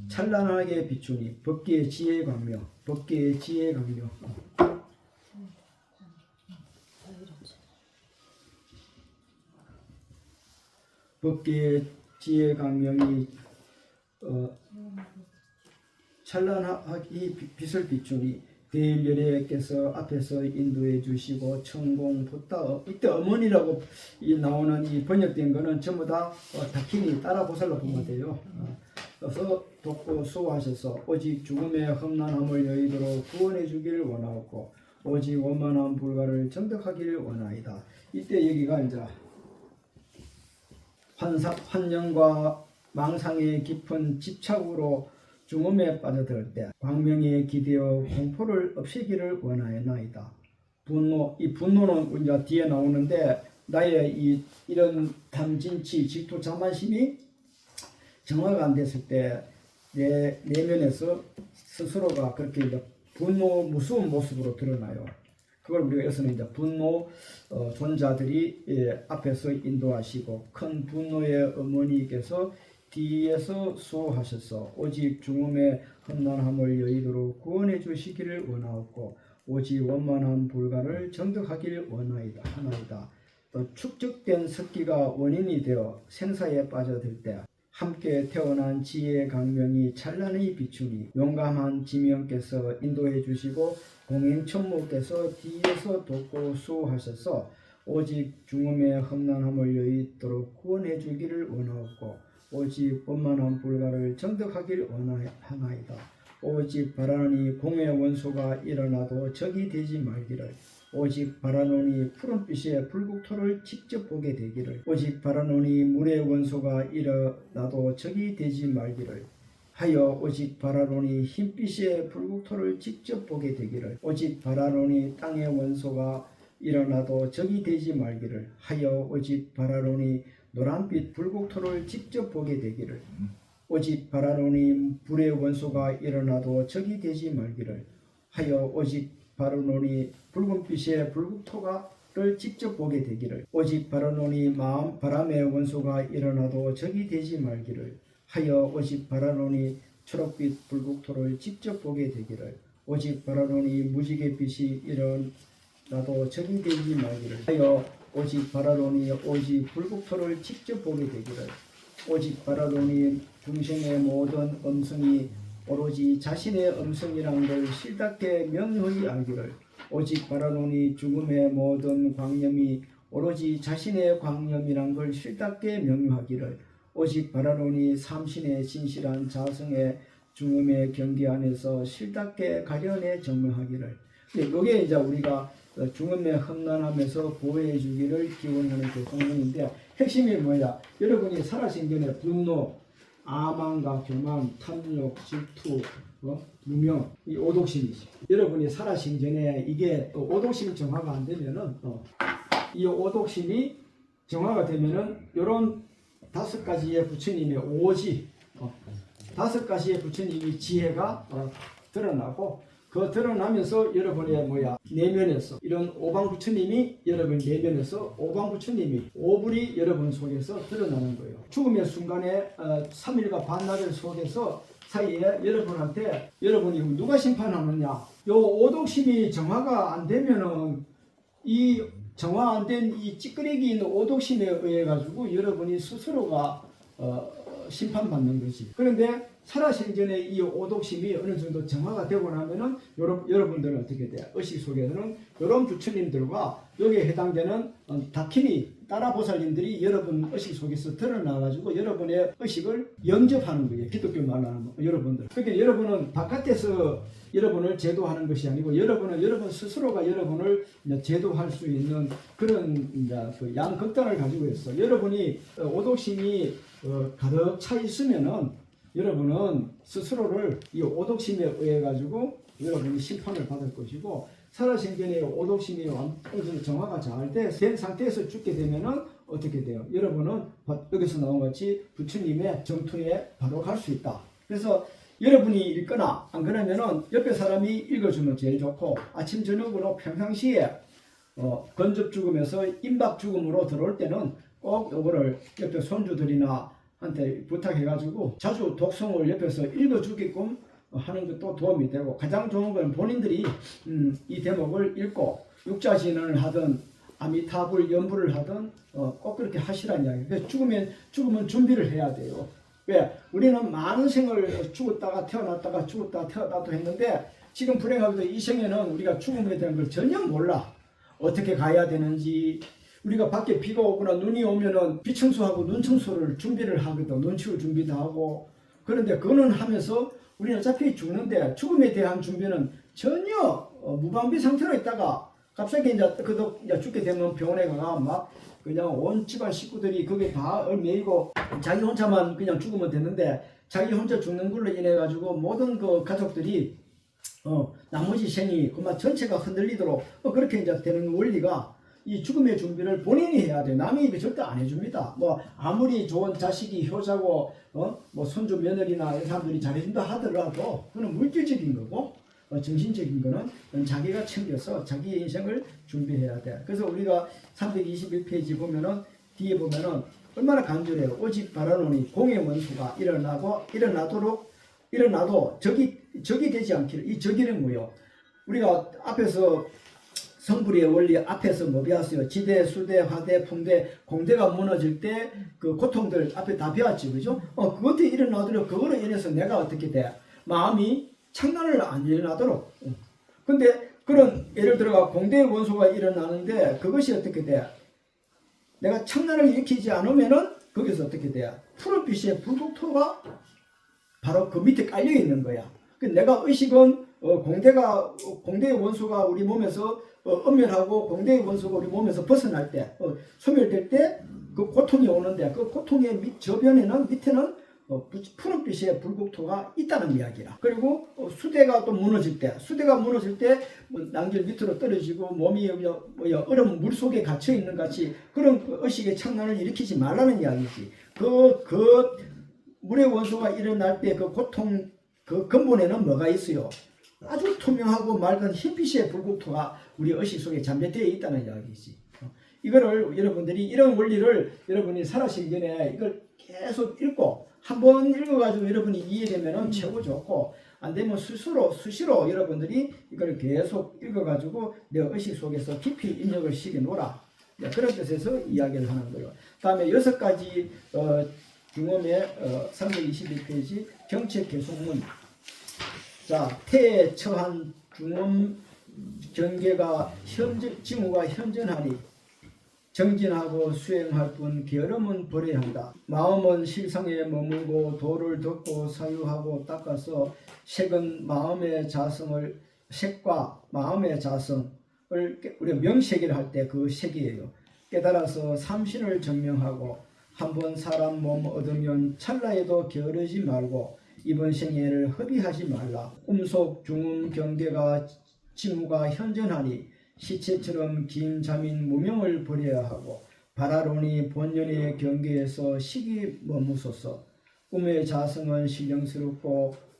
찬란하게 비추니 법계의 지혜의 광명 법계의 지혜의 광명이 찬란하게 빛을 비추니 대일열애께서 앞에서 인도해 주시고 천공 붓다 이때 어머니라고 나오는 이 번역된 거는 전부 다 다키니 따라보살로 보면 돼요. 그래서 돕고 수호하셔서 오직 죽음의 험난함을 여의도록 구원해 주기를 원하고 오직 원만한 불가를 정덕하기를 원하이다. 이때 여기가 이제 환영과 망상의 깊은 집착으로 죽음에 빠져들 때 광명에 기대어 공포를 없애기를 원하나이다. 이 분노는 이제 뒤에 나오는데 나의 이런 탐진치 질투 자만심이 정화가 안 됐을 때 내 내면에서 스스로가 그렇게 이제 분노 무서운 모습으로 드러나요. 그걸 우리가 여기서는 이제 분노 존자들이 앞에서 인도하시고 큰 분노의 어머니께서 뒤에서 수호하셔서 오직 죽음의 험난함을 여의도록 구원해 주시기를 원하옵고 오직 원만한 불가를 정득하기를 원하나이다. 또 축적된 습기가 원인이 되어 생사에 빠져들 때 함께 태어난 지혜의 강명이 찬란히 비추니 용감한 지명께서 인도해 주시고 공행천무께서 뒤에서 돕고 수호하셔서 오직 죽음의 험난함을 여의도록 구원해 주기를 원하옵고 오직 원만한 불가를 정득하기를 원하나이다. 오직 바라노니 공의 원소가 일어나도 적이 되지 말기를 오직 바라노니 푸른빛의 불국토를 직접 보게 되기를 오직 바라노니 물의 원소가 일어나도 적이 되지 말기를 하여 오직 바라노니 흰빛의 불국토를 직접 보게 되기를 오직 바라노니 땅의 원소가 일어나도 적이 되지 말기를 하여 오직 바라노니 노란빛 불국토를 직접 보게 되기를 오직 바라노니 불의 원소가 일어나도 적이 되지 말기를 하여 오직 바라노니 붉은빛의 불국토가를 직접 보게 되기를 오직 바라노니 바람의 원소가 일어나도 적이 되지 말기를 하여 오직 바라노니 초록빛 불국토를 직접 보게 되기를 오직 바라노니 무지개 빛이 일어나도 적이 되지 말기를 하여 오직 바라노니 오직 불국토를 직접 보게 되기를 오직 바라노니 중생의 모든 음성이 오로지 자신의 음성이란 걸 실답게 명료히 알기를 오직 바라노니 죽음의 모든 광념이 오로지 자신의 광념이란 걸 실답게 명료하기를 오직 바라노니 삼신의 진실한 자성의 죽음의 경계 안에서 실답게 가려내 정명하기를. 이게 이제 우리가 죽음의 험난함에서 보호해 주기를 기원하는 그 공문인데 핵심이 뭐야? 여러분이 살아생전에 분노, 아망과 교만, 탐욕, 질투, 무명, 이 오독심이지. 여러분이 살아생전에 이게 또 오독심이 정화가 안 되면은 이 오독심이 정화가 되면은 요런 5가지의 부처님의 오지, 5가지의 부처님의 지혜가 드러나고 그 드러나면서 여러분의 내면에서 이런 오방부처님이 여러분 내면에서 오방부처님이 오불이 여러분 속에서 드러나는 거예요. 죽음의 순간에 3일과 반나절 속에서 사이에 여러분한테 여러분이 누가 심판하느냐? 요 오독심이 정화가 안 되면은 이 정화 안 된 이 찌끄레기 있는 오독심에 의해 가지고 여러분이 스스로가 심판받는 거지. 그런데 살아생전에 이 오독심이 어느 정도 정화가 되고 나면은 여러분들은 어떻게 돼요? 의식 속에서는 이런 부처님들과 여기에 해당되는 다키니 따라보살님들이 여러분 의식 속에서 드러나가지고 여러분의 의식을 영접하는 거예요. 기독교 말로 하는 여러분들. 그러니까 여러분은 바깥에서 여러분을 제도하는 것이 아니고 여러분은 여러분 스스로가 여러분을 제도할 수 있는 그런 그 양극단을 가지고 있어. 여러분이 오독심이 가득 차 있으면은 여러분은 스스로를 이 오독심에 의해 가지고 여러분이 심판을 받을 것이고 살아생전에 오독심이 완전히 정화가 잘 된 상태에서 죽게 되면은 어떻게 돼요? 여러분은 여기서 나온 같이 부처님의 정토에 바로 갈 수 있다. 그래서 여러분이 읽거나 안 그러면은 옆에 사람이 읽어주면 제일 좋고 아침 저녁으로 평상시에 건접 죽음에서 임박 죽음으로 들어올 때는 꼭 요거를 옆에 손주들이나 한테 부탁해가지고 자주 독송을 옆에서 읽어주게끔 하는 것도 도움이 되고 가장 좋은 건 본인들이 이 대목을 읽고 육자진언을 하든 아미타불 연부를 하든 꼭 그렇게 하시라는 이야기예요. 그래서 죽으면 준비를 해야 돼요. 왜? 우리는 많은 생을 죽었다가 태어났다가 죽었다가 태어나도 했는데 지금 불행하게도 이 생에는 우리가 죽음에 대한 걸 전혀 몰라. 어떻게 가야 되는지. 우리가 밖에 비가 오거나 눈이 오면은 비 청소하고 눈 청소를 준비를 하거든. 눈 치울 준비도 하고. 그런데 그거는 하면서 우리는 어차피 죽는데 죽음에 대한 준비는 전혀 무방비 상태로 있다가 갑자기 이제 죽게 되면 병원에 가가 막 그냥 온 집안 식구들이 거기에 다 얽매이고 자기 혼자만 그냥 죽으면 되는데 자기 혼자 죽는 걸로 인해 가지고 모든 그 가족들이 나머지 생이 그만 전체가 흔들리도록 그렇게 이제 되는 원리가 이 죽음의 준비를 본인이 해야 돼. 남이 절대 안 해줍니다. 아무리 좋은 자식이 효자고 손주 며느리나 이런 사람들이 잘해준다 하더라도 그건 물질적인 거고 정신적인 거는 자기가 챙겨서 자기의 인생을 준비해야 돼. 그래서 우리가 321페이지 보면은 뒤에 보면은 얼마나 간절해요. 오직 바라노니 공의 원수가 일어나도 적이 되지 않기를. 이 적이는 뭐요? 우리가 앞에서 성불의 원리 앞에서 뭐 배웠어요? 지대, 수대, 화대, 풍대, 공대가 무너질 때 그 고통들 앞에 다 배웠지, 그죠? 그것도 일어나도록 그거로 인해서 내가 어떻게 돼? 마음이 창난을 안 일어나도록. 근데 그런 예를 들어가 공대의 원소가 일어나는데 그것이 어떻게 돼? 내가 창난을 일으키지 않으면은 거기서 어떻게 돼? 푸른빛의 불국토가 바로 그 밑에 깔려 있는 거야. 내가 의식은 공대의 원소가 우리 몸에서 엄멸하고 공대의 원소가 우리 몸에서 벗어날 때 소멸될 때 그 고통이 오는데 그 고통의 저변에는 밑에는 푸른빛의 불국토가 있다는 이야기라. 그리고 수대가 또 무너질 때 난길 밑으로 떨어지고 몸이 얼음 물 속에 갇혀 있는 같이 그런 의식의 창난을 일으키지 말라는 이야기지. 그 물의 원소가 일어날 때 그 고통 그 근본에는 뭐가 있어요? 아주 투명하고 맑은 흰빛의 불국토가 우리 의식 속에 잠재되어 있다는 이야기지. 이거를 여러분들이 이런 원리를 여러분이 살아가시기 전에 이걸 계속 읽고 한번 읽어가지고 여러분이 이해되면 최고 좋고 안 되면 수시로 여러분들이 이걸 계속 읽어가지고 내 의식 속에서 깊이 입력을 시켜놓으라. 그런 뜻에서 이야기를 하는 거예요. 다음에 6가지 중음의 322페이지 경책 개속문. 자, 태에 처한 중음 경계가 징후가 현전하니 정진하고 수행할 뿐 게으름은 버려야 한다. 마음은 실상에 머물고 도를 덮고 사유하고 닦아서 색과 마음의 자성을 우리가 명색이라 할 때 그 색이에요. 깨달아서 삼신을 증명하고 한번 사람 몸 얻으면 찰나에도 게으르지 말고 이번 생애를 허비하지 말라. 꿈속 중음 경계가 징후가 현전하니 시체처럼 긴 잠인 무명을 버려야 하고 바라로니 본연의 경계에서 식이 머무소서. 꿈의 자성은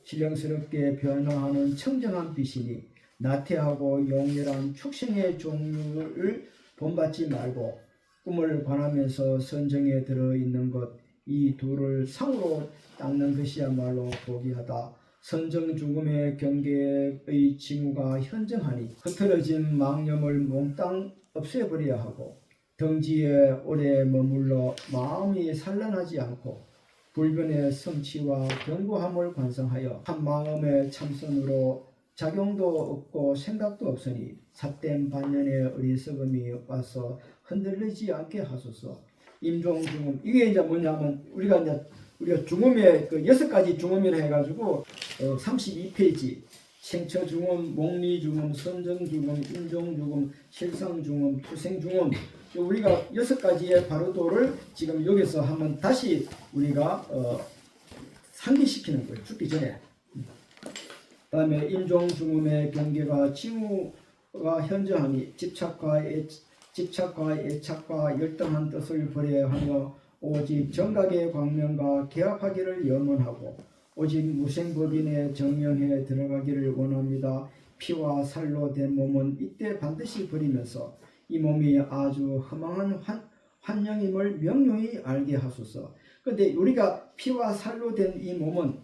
신령스럽게 변화하는 청정한 빛이니 나태하고 용렬한 축생의 종류를 본받지 말고 꿈을 관하면서 선정에 들어있는 것 이 둘을 상으로 닦는 것이야말로 고귀하다. 선정 죽음의 경계의 징후가 현정하니 흐트러진 망념을 몽땅 없애버려야 하고 덩지에 오래 머물러 마음이 산란하지 않고 불변의 성취와 견고함을 관성하여 한 마음의 참선으로 작용도 없고 생각도 없으니 삿된 반년의 어리석음이 와서 흔들리지 않게 하소서. 임종중음 이게 이제 뭐냐면 우리가 중음의 그 6가지 중음이라 해가지고 32페이지 생처중음, 목리중음, 선정중음, 임종중음, 실상중음, 투생중음 우리가 6가지의 바로도를 지금 여기서 한번 다시 우리가 상기시키는 거예요. 죽기 전에. 다음에 임종중음의 경계가 징후가 현저하니 집착과 애착과 열등한 뜻을 버려야 하며 오직 정각의 광명과 개합하기를 염원하고 오직 무생법인의 정명에 들어가기를 원합니다. 피와 살로 된 몸은 이때 반드시 버리면서 이 몸이 아주 허망한 환영임을 명료히 알게 하소서. 그런데 우리가 피와 살로 된 이 몸은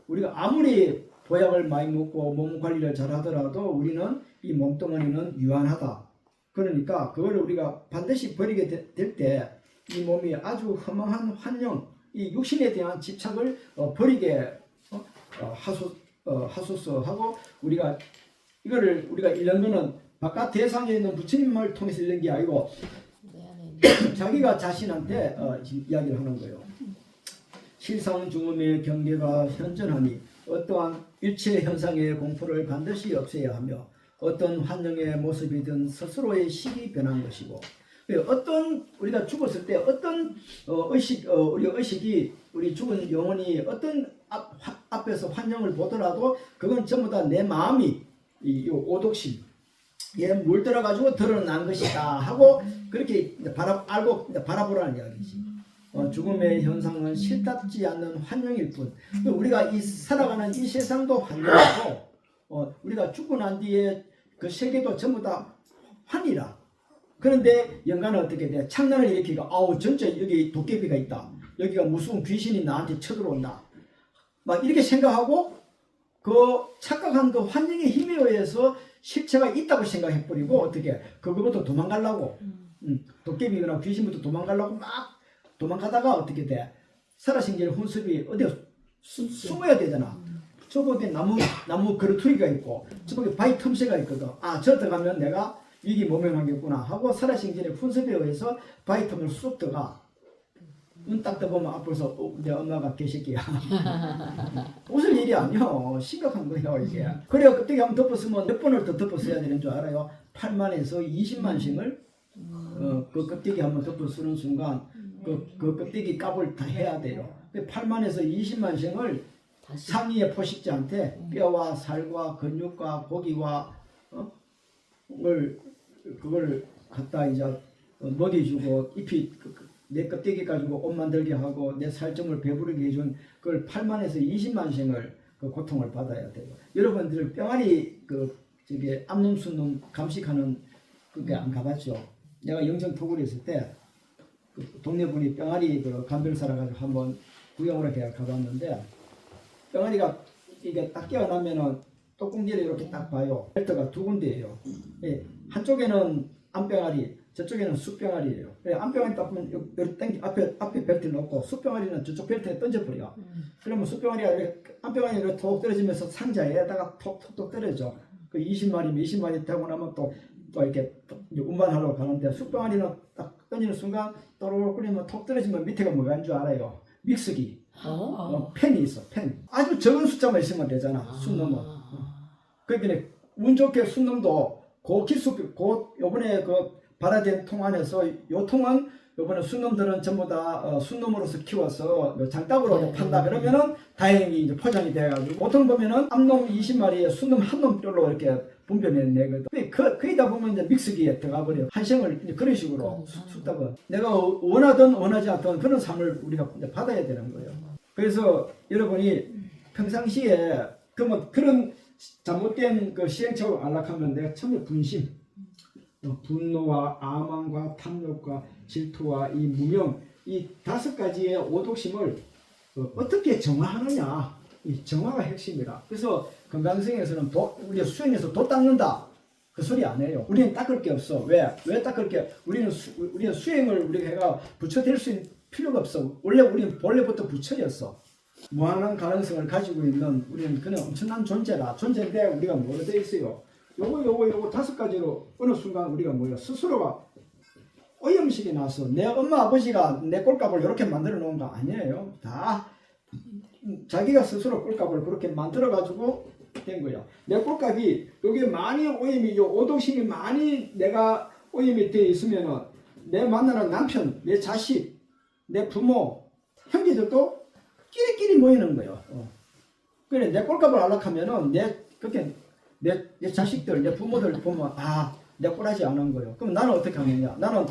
우리가 아무리 보약을 많이 먹고 몸 관리를 잘 하더라도 우리는 이 몸뚱어리는 유한하다. 그러니까 그걸 우리가 반드시 버리게 될 때 이 몸이 아주 허망한 환영, 이 육신에 대한 집착을 버리게 하소서 하고 우리가 이거를 우리가 읽는 거는 바깥 대상에 있는 부처님을 통해서 읽는 게 아니고 자기가 자신한테 이야기를 하는 거예요. 실상중음의 경계가 현전하니 어떠한 일체 현상의 공포를 반드시 없애야 하며 어떤 환영의 모습이든 스스로의 식이 변한 것이고 어떤 우리가 죽었을 때 어떤 우리 의식이 우리 죽은 영혼이 어떤 앞에서 환영을 보더라도 그건 전부 다 내 마음이 이 오독심 얘 물들어가지고 드러난 것이다 하고 그렇게 알고 바라보라는 이야기지. 죽음의 현상은 실답지 않는 환영일 뿐. 우리가 이 살아가는 이 세상도 환영이고 우리가 죽고 난 뒤에 그 세계도 전부 다 환이라. 그런데 영가는 어떻게 돼? 창문을 일으키고 아우 전체 여기 도깨비가 있다. 여기가 무슨 귀신이 나한테 쳐들어온다. 막 이렇게 생각하고 그 착각한 그 환경의 힘에 의해서 실체가 있다고 생각해버리고 어떻게 그거부터 도망가려고 도깨비거나 귀신부터 도망가려고 막 도망가다가 어떻게 돼? 살아생전의 혼습이 어디 숨어야 되잖아. 저쪽에 나무 그루터기가 있고 저쪽에 바위 틈새가 있거든. 아, 저 들어가면 내가 위기 모면하겠구나 하고 살아생전의 혼습에 의해서 바위 틈을 쑥 들어가. 눈 딱 떠보면 앞에서 내 엄마가 개새끼야. 웃을 일이 아니야. 심각한 거야 이게. 그래 그때 한번 덮었으면 몇 번을 더 덮었어야 되는 줄 알아요. 8만에서 20만씩을 그 껍데기 한번 덮어 쓰는 순간 그 껍데기 값을 다 해야 돼요. 8만에서 20만씩을 상위의 포식자한테 뼈와 살과 근육과 고기와 그걸 갖다 이제 먹여주고 잎이 내 껍데기 가지고 옷 만들게 하고 내 살점을 배부르게 해준 그걸 8만에서 20만씩을 그 고통을 받아야 돼요. 여러분들 병아리 저기 암놈 순놈 감식하는 그게 안 가봤죠? 내가 영정 토굴에 있을 때 그 동네 분이 병아리 그 간별 살아가지고 한번 구경을 이렇게 가봤는데 병아리가 이게 딱 깨어나면은 똥공지를 이렇게 딱 봐요. 벨트가 두 군데예요. 예, 한쪽에는 암병아리, 저쪽에는 숫병아리예요. 암병아리 딱 보면 여기 땡기 앞에 벨트를 놓고 숫병아리는 저쪽 벨트에 던져버려. 그러면 숫병아리가 이렇게 암병아리가 이렇게 톡 떨어지면서 상자에다가 톡톡톡 떨어져. 그 20마리면 20마리 되고 나면 또 이렇게 운반하러 가는데 숫병아리는 딱 던지는 순간 또르르 끓이면 톡 떨어지면 밑에가 뭐가 있는 줄 알아요? 믹서기. 펜이 있어, 펜. 아주 적은 숫자만 있으면 되잖아, 순놈은. 그러니까 운 좋게 순놈도 요번에 그 발화된 통 안에서 요 통은 요번에 순놈들은 전부 다 순놈으로서 키워서 장닭으로 판다 그러면은 다행히 이제 포장이 돼가지고 보통 보면은 암놈 20마리에 순놈 한 놈별로 이렇게 분별해내거든. 거기다 보면 이제 믹스기에 들어가 버려. 한생을 이제 그런 식으로 숫다가 내가 원하든 원하지 않든 그런 삶을 우리가 이제 받아야 되는 거예요. 그래서 여러분이 평상시에 그런 잘못된 그 시행착오를 안락하면 내가 처음에 분심, 분노와 아망과 탐욕과 질투와 이 무명 이 5가지의 오독심을 어떻게 정화하느냐 이 정화가 핵심이라. 그래서 건강성에서는 우리가 수행에서 도 닦는다 그 소리 안 해요. 우리는 닦을 게 없어. 왜 닦을 게 우리는 수행을 우리가 해가 부처될 수 있는 필요가 없어. 우리는 본래부터 부처였어. 무한한 가능성을 가지고 있는 우리는 그냥 엄청난 존재인데 우리가 뭐로 되어 있어요? 요거 5가지로 어느 순간 우리가 뭐야 스스로가 오염식이 나서 내 엄마 아버지가 내 꼴값을 이렇게 만들어 놓은 거 아니에요. 다 자기가 스스로 꼴값을 그렇게 만들어 가지고 된 거야. 내 꼴값이 여기 많이 오염이 오독심이 많이 내가 오염이 되어 있으면은 내 만나는 남편, 내 자식, 내 부모, 형제들도 끼리끼리 모이는 거예요. 그래 내 꼴값을 안락하면은 내 자식들, 내 부모들 보면 내 꼴하지 않은 거예요. 그럼 나는 어떻게 하느냐? 나는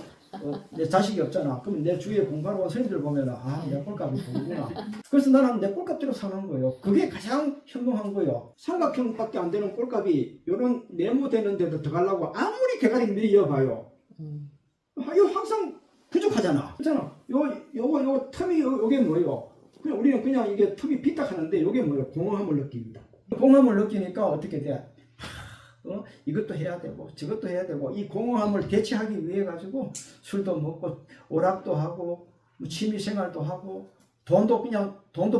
내 자식이 없잖아. 그럼 내 주위에 공부하러 온 선생님들 보면은 내 꼴값이 보구나. 그래서 나는 내 꼴값대로 사는 거예요. 그게 가장 현명한 거예요. 삼각형밖에 안 되는 꼴값이 요런 네모되는 데도 들어가려고 아무리 대가리 미리 이어봐요. 이거 항상 부족하잖아. 그렇잖아. 요거 틈이 요게 뭐예요? 그냥 우리는 그냥 이게 틈이 삐딱하는데 요게 뭐예요? 공허함을 느낍니다. 공허함을 느끼니까 어떻게 돼? 이것도 해야 되고 저것도 해야 되고 이 공허함을 대체하기 위해 가지고 술도 먹고 오락도 하고 취미생활도 하고 돈도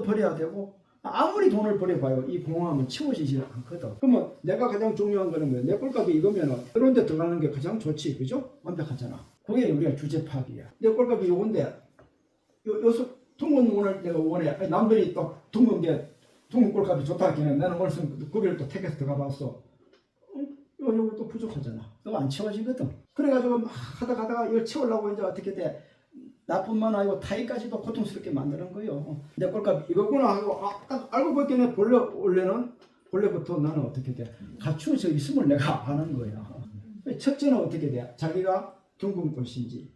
벌여야 되고 아무리 돈을 벌여봐요 이 공허함은 채워지지 않거든. 그러면 내가 가장 중요한 거는 뭐야? 내 꼴값이 이거면은 그런 데 들어가는 게 가장 좋지, 그죠? 완벽하잖아. 그게 우리가 주제 파악이야. 내 꼴값이 요건데 둥근 눈을 내가 원해. 남들이 또 둥근 꼴값이 좋다 하기는 나는 오늘 거기를 또 택해서 들어가봤어. 요거 또 부족하잖아. 또 안 채워지거든. 그래가지고 막 하다가 이걸 채우려고 이제 어떻게 돼? 나뿐만 아니고 타인까지도 고통스럽게 만드는 거예요. 내 꼴값 이거구나 하고 딱 알고 보니까 본래부터 나는 어떻게 돼? 갖추어져 있음을 내가 아는 거야. 첫째는 어떻게 돼? 자기가 둥근 꽃인지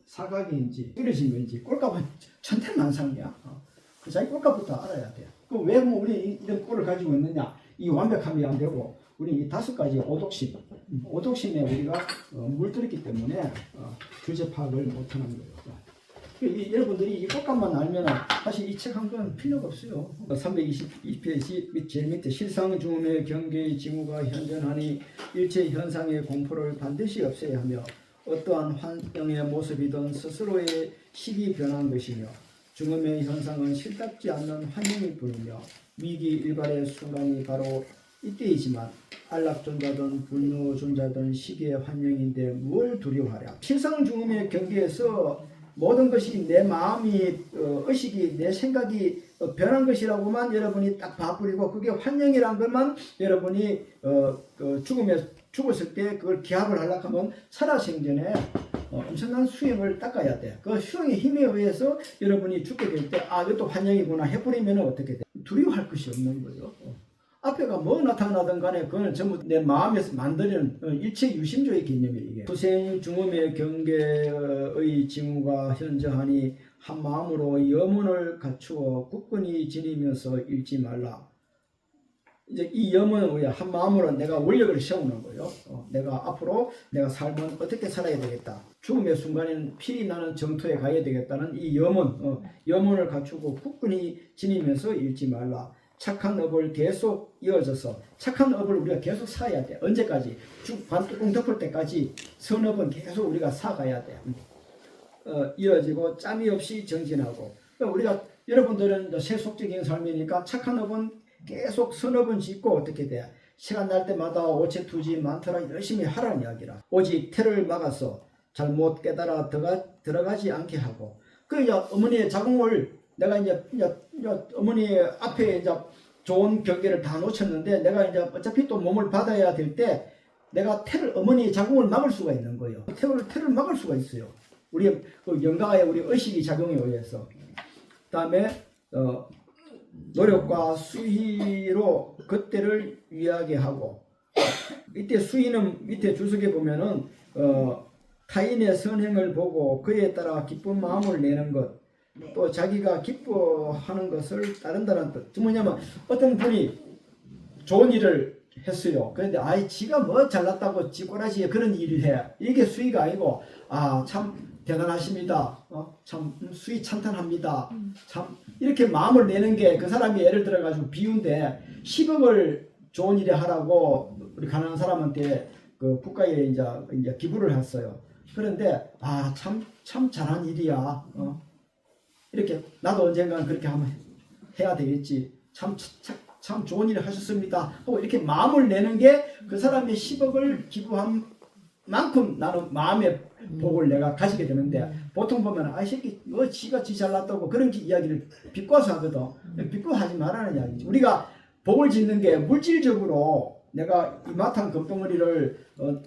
사각인지 뚫어진 지 꼴값은 천태만상이야. 그 자기 꼴값부터 알아야 돼. 그럼 왜 우리 이런 꼴을 가지고 있느냐? 이 완벽함이 안 되고 우리 이 5가지 오독심, 오독심에 우리가 물들었기 때문에 주제 파악을 못하는 거예요. 여러분들이 이 꽃감만 알면 사실 이 책 한 권 필요가 없어요. 322페이지 제일 밑에 실상 중음의 경계의 징후가 현존하니 일체 현상의 공포를 반드시 없애야 하며 어떠한 환경의 모습이든 스스로의 식이 변한 것이며 중음의 현상은 실답지 않는 환영일 뿐이며 위기 일발의 순간이 바로 이때이지만 안락존자든 분노존자든 시기의 환영인데 뭘 두려워하랴. 실상 중음의 경계에서 모든 것이 내 마음이 의식이 내 생각이 변한 것이라고만 여러분이 딱 봐버리고 그게 환영이란 것만 여러분이 죽었을 때 그걸 기합을 하려고 하면 살아생전에 엄청난 수행을 닦아야 돼. 그 수행의 힘에 의해서 여러분이 죽게 될 때 이것도 환영이구나 해버리면 어떻게 돼? 두려워할 것이 없는 거예요. 앞에가 뭐 나타나든 간에 그건 전부 내 마음에서 만드는 일체 유심조의 개념이에요. 이게. 수생 중음의 경계의 징후가 현저하니 한 마음으로 염원을 갖추어 굳건히 지니면서 잃지 말라. 이제 이 염원은 뭐야? 한 마음으로 내가 원력을 세우는 거예요. 내가 앞으로 내가 삶은 어떻게 살아야 되겠다. 죽음의 순간에는 피리 나는 정토에 가야 되겠다는 이 염원, 염원을 갖추고 굳건히 지니면서 잃지 말라. 착한 업을 계속 이어져서 착한 업을 우리가 계속 사야 돼. 언제까지? 관뚜껑 덮을 때까지 선업은 계속 우리가 사가야 돼. 이어지고 짬이 없이 정진하고. 우리가 여러분들은 세속적인 삶이니까 착한 업은 계속 선업은 짓고 어떻게 돼? 시간 날 때마다 오체투지 많더라 열심히 하라는 이야기라. 오직 태를 막아서 잘못 깨달아 들어가지 않게 하고. 그 어머니의 자궁을 내가 이제 어머니 앞에 이제 좋은 경계를 다 놓쳤는데 내가 이제 어차피 또 몸을 받아야 될 때 내가 어머니의 자궁을 막을 수가 있는 거예요. 태를 막을 수가 있어요. 우리 그 영가의 우리 의식이 작용에 의해서. 그다음에 노력과 수희로 그때를 위하게 하고 이때 수희는 밑에 주석에 보면은 타인의 선행을 보고 그에 따라 기쁜 마음을 내는 것. 또 자기가 기뻐하는 것을 따른다는 뜻. 뭐냐면 어떤 분이 좋은 일을 했어요. 그런데 지가 뭐 잘났다고 지꼬라지에 그런 일을 해. 이게 수위가 아니고 참 대단하십니다. 참 수위 찬탄합니다. 참 이렇게 마음을 내는 게 그 사람이 예를 들어 가지고 비유인데 10억을 좋은 일에 하라고 우리 가난한 사람한테 그 국가에 이제 기부를 했어요. 그런데 참 잘한 일이야. 이렇게 나도 언젠가는 그렇게 한번 해야 되겠지. 참 좋은 일을 하셨습니다. 하고 이렇게 마음을 내는 게 그 사람의 10억을 기부한 만큼 나는 마음의 복을 내가 가지게 되는데 보통 보면 이 새끼 지가 지 잘났다고 그런 이야기를 비꼬아서 하거든. 비꼬하지 말라는 이야기지. 우리가 복을 짓는 게 물질적으로 내가 이마탕 금덩어리를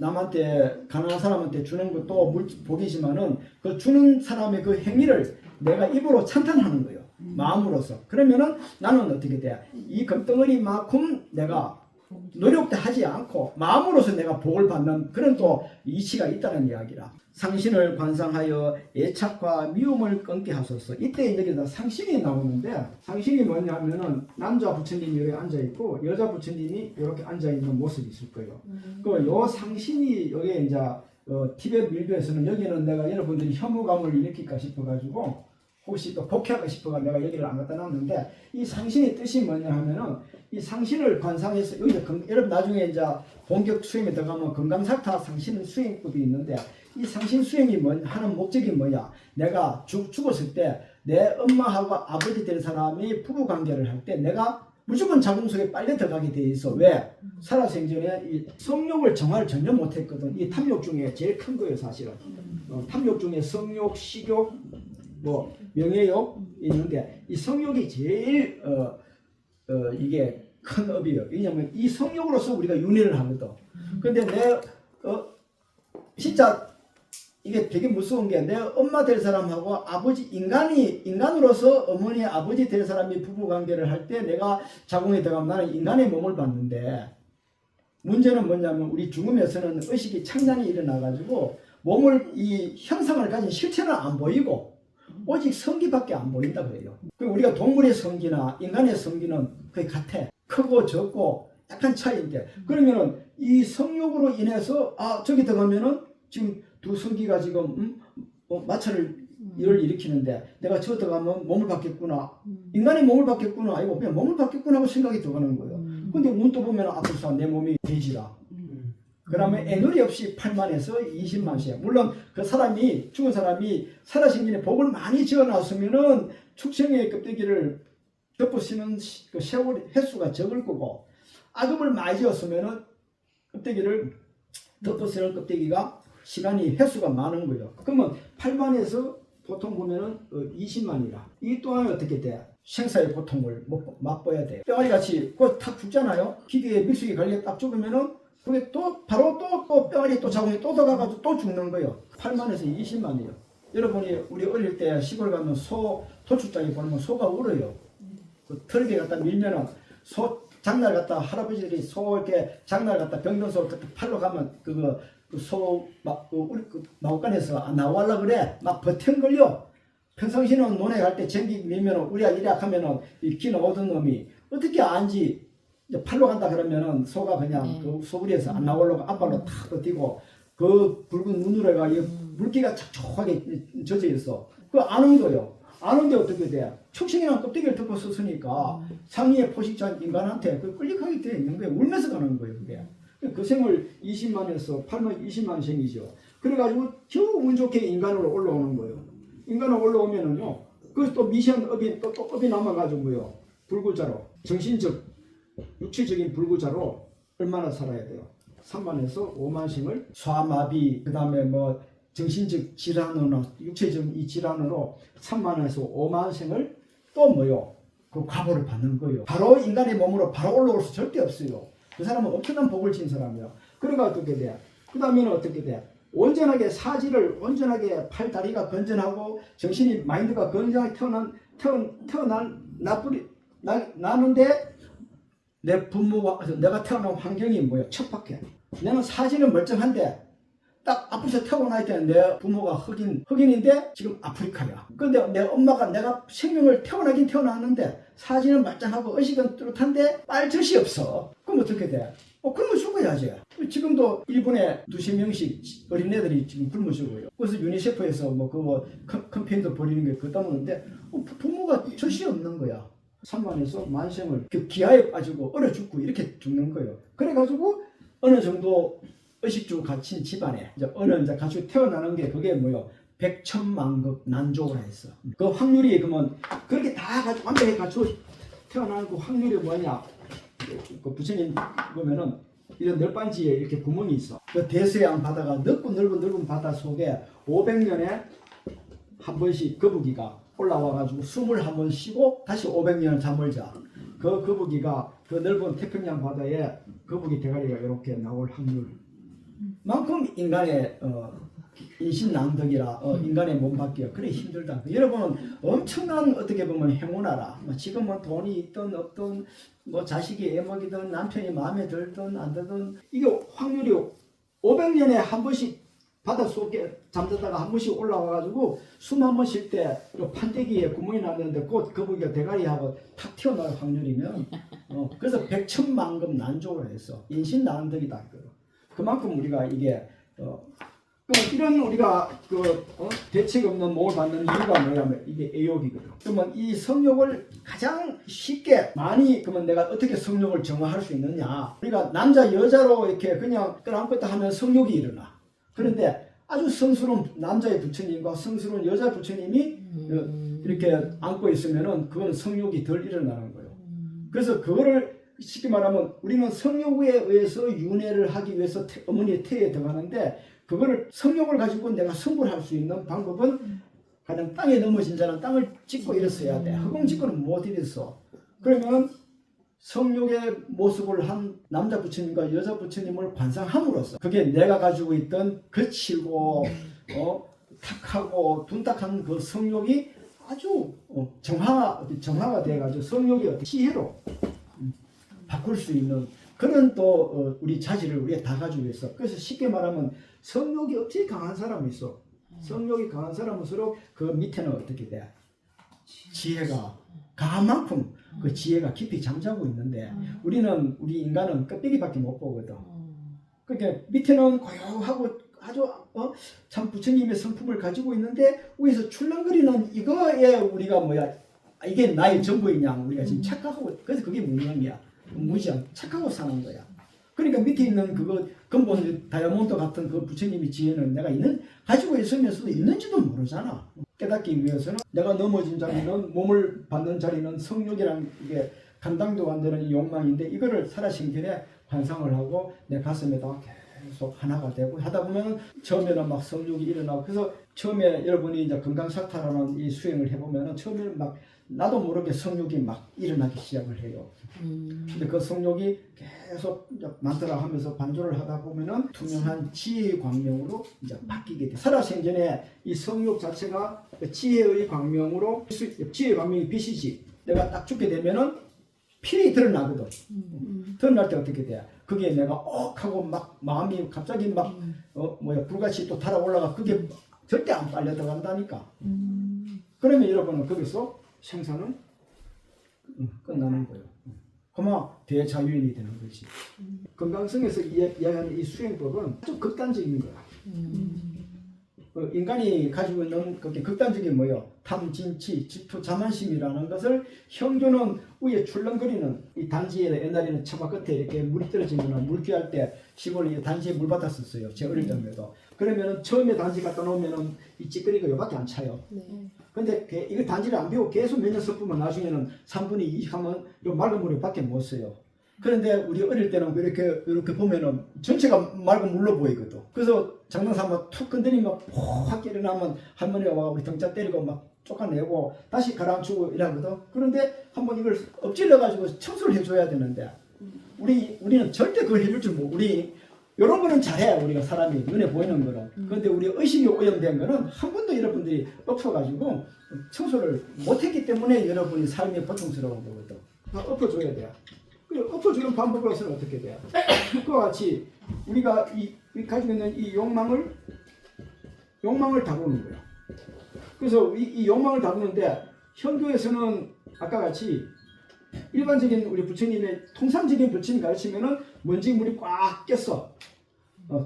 남한테 가난한 사람한테 주는 것도 복이지만은 그 주는 사람의 그 행위를 내가 입으로 찬탄하는 거예요. 마음으로서. 그러면은 나는 어떻게 돼? 이 금덩어리만큼 내가 노력도 하지 않고 마음으로서 내가 복을 받는 그런 또 이치가 있다는 이야기라. 상신을 관상하여 애착과 미움을 끊게 하소서. 이때 여기다 상신이 나오는데 상신이 뭐냐면은 남자 부처님이 여기 앉아 있고 여자 부처님이 이렇게 앉아 있는 모습이 있을 거예요. 그 요 상신이 여기 이제 티베트 밀교에서는 여기는 내가 여러분들이 혐오감을 일으킬까 싶어가지고 혹시 또 복해하고 싶어가 내가 여기를 안 갖다 놨는데 이 상신의 뜻이 뭐냐 하면은 이 상신을 관상해서 여기서 여러분 나중에 이제 본격 수행에 들어가면 건강삭타 상신 수행법이 있는데 이 상신 수행이 하는 목적이 뭐냐? 내가 죽었을 때 내 엄마하고 아버지 될 사람이 부부 관계를 할 때 내가 무조건 자궁 속에 빨려 들어가게 돼 있어. 왜? 살아생전에 이 성욕을 정화를 전혀 못했거든. 이 탐욕 중에 제일 큰 거예요, 사실은. 탐욕 중에 성욕, 식욕, 명예욕 있는데 이 성욕이 제일 이게 큰 업이에요. 왜냐하면 이 성욕으로서 우리가 윤회를 하거든. 근데 진짜 이게 되게 무서운 게 내 엄마 될 사람하고 아버지 인간으로서 어머니 아버지 될 사람이 부부 관계를 할 때 내가 자궁에 들어가면 나는 인간의 몸을 받는데 문제는 뭐냐면 우리 죽음에서는 의식이 창난이 일어나 가지고 몸을 이 형상을 가진 실체는 안 보이고 오직 성기밖에 안 보인다 그래요. 우리가 동물의 성기나 인간의 성기는 거의 같아. 크고 적고 약간 차이인데 그러면은 이 성욕으로 인해서 저기 들어가면은 지금 두 성기가 지금 마찰을 를 일으키는데 내가 저 들어가면 몸을 받겠구나. 인간의 몸을 받겠구나. 아니고 그냥 몸을 받겠구나 하고 생각이 들어가는 거예요. 근데 눈 떠보면 앞에서 내 몸이 돼지라. 그 다음에 애누리 없이 8만에서 20만씩. 물론 그 사람이, 죽은 사람이 살아신 분의 복을 많이 지어놨으면은 축생의 껍데기를 덮어쓰는 그 세월 횟수가 적을 거고, 악업을 많이 지었으면은 껍데기를 덮어쓰는 껍데기가 시간이 횟수가 많은 거예요. 그러면 8만에서 보통 보면은 20만이라. 이 또한 어떻게 돼? 생사의 고통을 맛보야 돼요. 뼈아리 같이 그거 탁 죽잖아요. 기계에 밀수기 관리에 딱 죽으면은 그게 또 바로 또 뼈아리 또 자궁에 또 들어가가지고 또 죽는 거예요. 8만에서 20만이에요. 여러분이 우리 어릴 때 시골 가면 소 도축장에 보면 소가 울어요. 그 털개 갖다 밀면은 소 장날 갖다 할아버지들이 소 이렇게 장날 갖다 병든 소 팔로 가면 그 소 막 우리 그 마구간에서 나와라 그래 막 버튼 걸려. 평상시는 논에 갈 때 전기 밀면은 우리가 이래 하면은 이 기 나오던 놈이 어떻게 안지 이제 팔로 간다 그러면은 소가 그냥 그 소굴에서 안 나오려고 앞발로 탁 버티고 그 붉은 눈으로가 물기가 촉촉하게 젖어 있어. 그거 아는 거요. 아는데 어떻게 돼? 축생이랑 껍데기를 덮어 썼으니까 상위의 포식자인 인간한테 그 끌리하게 돼 있는 거예요. 울면서 가는 거예요, 그게. 그 생을 20만에서 8만 20만 생이죠. 그래가지고 겨우 운 좋게 인간으로 올라오는 거예요. 인간으로 올라오면은요, 그 또 미션 업이 또 업이 남아가지고요, 불구자로 정신적, 육체적인 불구자로 얼마나 살아야 돼요? 3만에서 5만 생을 소아마비, 그 다음에 뭐 정신적 질환으로, 육체적 이 질환으로 3만에서 5만 생을 또 뭐요? 그 과보를 받는 거예요. 바로 인간의 몸으로 바로 올라올 수 절대 없어요. 그 사람은 엄청난 복을 진 사람이야. 그러니까 어떻게 돼? 그 다음에는 어떻게 돼? 온전하게 사지를 온전하게 팔 다리가 건전하고 정신이 마인드가 건전하게 나는데 내 부모가 내가 태어난 환경이 뭐야? 척박해. 내는 사지는 멀쩡한데 딱 앞에서 태어날 때는 내 부모가 흑인인데 지금 아프리카야. 근데 내 엄마가 내가 생명을 태어나긴 태어났는데 사지는 말짱하고 의식은 뚜렷한데 빨젓이 없어. 그럼 어떻게 돼? 그러면 죽어야지. 지금도 일본에 2~3명씩 어린애들이 지금 굶어 죽어요. 그래서 유니세프에서 뭐 그거 캠페인도 벌이는 게 그거 따르는데 부모가 젖이 없는 거야. 3만에서 만생을 그 기아에 빠지고 얼어 죽고 이렇게 죽는 거예요. 그래가지고 어느 정도 의식주 갖춘 집안에 이제 가지고 태어나는 게 그게 뭐요? 백천만급 난조라 했어. 그 확률이 그러면 그렇게 다 완벽히 갖추고 태어나는 그 확률이 뭐냐? 그 부처님 보면은 이런 널빤지에 이렇게 구멍이 있어. 그 대서양 바다가 넓은 바다 속에 500년에 한 번씩 거북이가 올라와가지고 숨을 한 번 쉬고 다시 500년을 잠을 자. 그 거북이가 그 넓은 태평양 바다에 거북이 대가리가 이렇게 나올 확률. 만큼 인간의 인신낭덕이라 인간의 몸밖에 그래 힘들다. 여러분은 엄청난 어떻게 보면 행운하라. 지금은 돈이 있든 없든 뭐 자식이 애먹이든 남편이 마음에 들든 안 들든 이게 확률이 500년에 한 번씩 바닷속에 잠들다가 한 번씩 올라와가지고 숨 한 번 쉴 때 판때기에 구멍이 났는데 곧 거북이가 대가리하고 탁 튀어나올 확률이면 그래서 백천만급 난조를 했어. 인신낭덕이다. 그만큼 우리가 이게 이런 우리가 대책 없는 몸을 받는 이유가 뭐냐면 이게 애욕이거든. 그러면 이 성욕을 가장 쉽게 많이 그러면 내가 어떻게 성욕을 정화할 수 있느냐? 우리가 남자 여자로 이렇게 그냥 끌어안고 있다 하면 성욕이 일어나. 그런데 아주 성스러운 남자의 부처님과 성스러운 여자 부처님이 이렇게 안고 있으면은 그건 성욕이 덜 일어나는 거예요. 그래서 그거를 쉽게 말하면 우리는 성욕에 의해서 윤회를 하기 위해서 어머니의 태에 들어가는데 그거를 성욕을 가지고 내가 성불할 수 있는 방법은 가장 땅에 넘어진 자는 땅을 찢고 일었어야 돼. 허공 찢고는 못 일었어. 그러면 성욕의 모습을 한 남자 부처님과 여자 부처님을 관상함으로써 그게 내가 가지고 있던 거칠고 탁하고 둔탁한 그 성욕이 아주 정화가 돼가지고 성욕이 어떤 지혜로 바꿀 수 있는 그런 또 우리 자질을 우리가 다 가지고 있어. 그래서 쉽게 말하면 성욕이 어떻게 강한 사람이 있어. 성욕이 강한 사람일수록 그 밑에는 어떻게 돼? 지혜가 강한 만큼 그 지혜가 깊이 잠자고 있는데 우리 인간은 껍데기밖에 못 보거든. 그러니까 밑에는 고요하고 아주 참 부처님의 성품을 가지고 있는데 위에서 출렁거리는 이거에 우리가 이게 나의 전부이냐 우리가 지금 착각하고 그래서 그게 문명이야. 무지한 착하고 사는 거야. 그러니까 밑에 있는 그거 근본 다이아몬드 같은 그 부처님의 지혜는 내가 가지고 있으면서도 있는지도 모르잖아. 깨닫기 위해서는 내가 넘어진 자리는 몸을 받는 자리는 성욕이란 이게 감당도 안 되는 욕망인데 이거를 살아생전에 환상을 하고 내 가슴에다 계속 하나가 되고 하다 보면 처음에는 막 성욕이 일어나고 그래서 처음에 여러분이 이제 건강사타라는 이 수행을 해보면은 처음에는 막 나도 모르게 성욕이 막 일어나기 시작을 해요. 근데 그 성욕이 계속 많더라 하면서 반조를 하다 보면은 투명한 지혜의 광명으로 이제 바뀌게 돼. 살아생전에 이 성욕 자체가 지혜의 광명으로 지혜의 광명이 빛이지. 내가 딱 죽게 되면은 필이 드러나거든. 드러날 때 어떻게 돼? 그게 내가 하고 막 마음이 갑자기 막 불같이 또 달아올라가 그게 절대 안 빨려 들어간다니까. 그러면 여러분은 거기서 생사는 끝나는 거예요. 그만 대자유인이 되는 거지. 건강성에서 이야기하는 이 수행법은 아주 극단적인 거야. 인간이 가지고 있는 그렇게 극단적인 뭐예요? 탐, 진치, 질투, 자만심이라는 것을 형조는 위에 출렁거리는 이 단지에 옛날에는 처마 끝에 이렇게 물이 떨어지면 물 귀할 때 시골에 단지에 물 받았었어요. 제 어릴 때에도. 그러면은 처음에 단지 갖다 놓으면은 이 찌꺼기가 요밖에 안 차요. 근데 이거 단지를 안 비우고 계속 몇 년 섞으면 나중에는 3분의 2 하면 요 맑은 물에 밖에 못 써요. 그런데 우리 어릴 때는 이렇게 보면은 전체가 맑은 물로 보이거든. 그래서 장난삼아 툭 건드리면 확 일어나면 할머니가 와 우리 등짝 때리고 막 쫓아내고 다시 가라앉히고 이러거든. 그런데 한번 이걸 엎질러 가지고 청소를 해줘야 되는데 우리는 절대 그걸 해줄 줄 모르고 이런 거는 잘해 우리가 사람이 눈에 보이는 거는. 그런데 우리 의식이 오염된 거는 한 번도 여러분들이 엎어가지고 청소를 못했기 때문에 여러분이 삶이 고통스러운 거거든. 엎어줘야 돼. 엎어주는 방법으로서는 어떻게 돼요? 그와 같이 우리가 가지고 있는 이 욕망을 다루는 거예요. 그래서 이 욕망을 다루는데 현교에서는 아까 같이 일반적인 우리 부처님의 통상적인 부처님 가르치면은 먼지 물이 꽉 꼈어.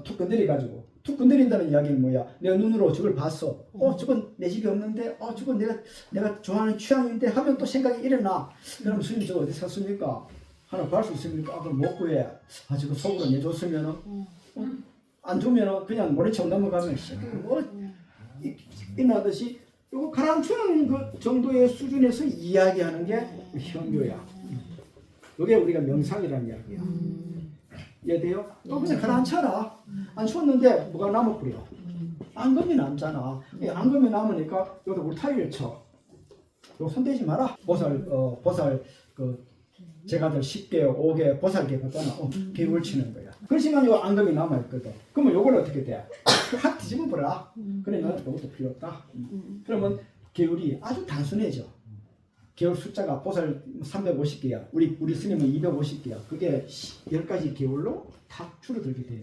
툭 건드려가지고. 툭 건드린다는 이야기는 뭐야? 내가 눈으로 저걸 봤어. 저건 내 집에 없는데, 저건 내가 좋아하는 취향인데 하면 또 생각이 일어나. 그럼 스님 저거 어디 샀습니까? 하나 구할 수 있습니까? 그럼 못 구해. 저거 속으로 내줬으면은, 안 주면은 그냥 모래처럼 넘어가면, 일어나듯이, 이거 가라앉히는 그 정도의 수준에서 이야기하는 게 현교야. 이게 우리가 명상이라는 이야기야. 이해돼요? 또 그냥 가라앉혀라. 안 추웠는데 뭐가 남아버려. 앙금이 남잖아. 앙금이 남으니까 여기다 울타리를 쳐. 이거 손대지 마라. 보살 제가들 10개, 5개 보살개 갖다나 개울 치는 거야. 그렇지만 요 앙금이 남아있거든. 그러면 요걸 어떻게 돼? 확 뒤집어버려. 그래 너한테 그것도 필요 없다. 그러면 개울이 아주 단순해져. 개울 숫자가 보살 350개야. 우리 스님은 250개야. 그게 10가지 개울로 다 줄어들게 되는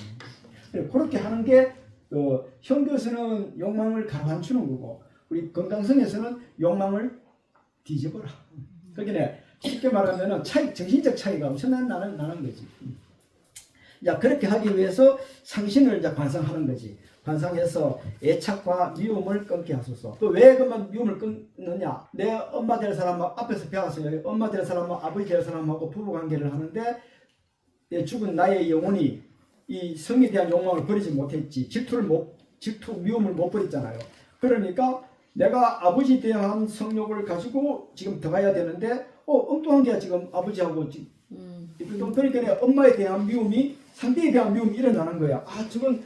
거야. 그렇게 하는 게 현교에서는 욕망을 가라앉히는 거고 우리 건강성에서는 욕망을 뒤집어라. 그러니까 쉽게 말하면 정신적 차이가 엄청나게 나는 거지. 자, 그렇게 하기 위해서 상신을 이제 관상하는 거지. 관상해서 애착과 미움을 끊게 하소서. 또 왜 그만 미움을 끊느냐? 내 엄마 될 사람 앞에서 배웠어요. 엄마 될 사람하고 아버지 될 사람하고 부부 관계를 하는데 내 죽은 나의 영혼이 이 성에 대한 욕망을 버리지 못했지. 질투, 미움을 못 버렸잖아요. 그러니까 내가 아버지에 대한 성욕을 가지고 지금 들어가야 되는데 엉뚱한 게 지금 아버지하고 그러니까 엄마에 대한 미움이 상대에 대한 미움이 일어나는 거야. 저건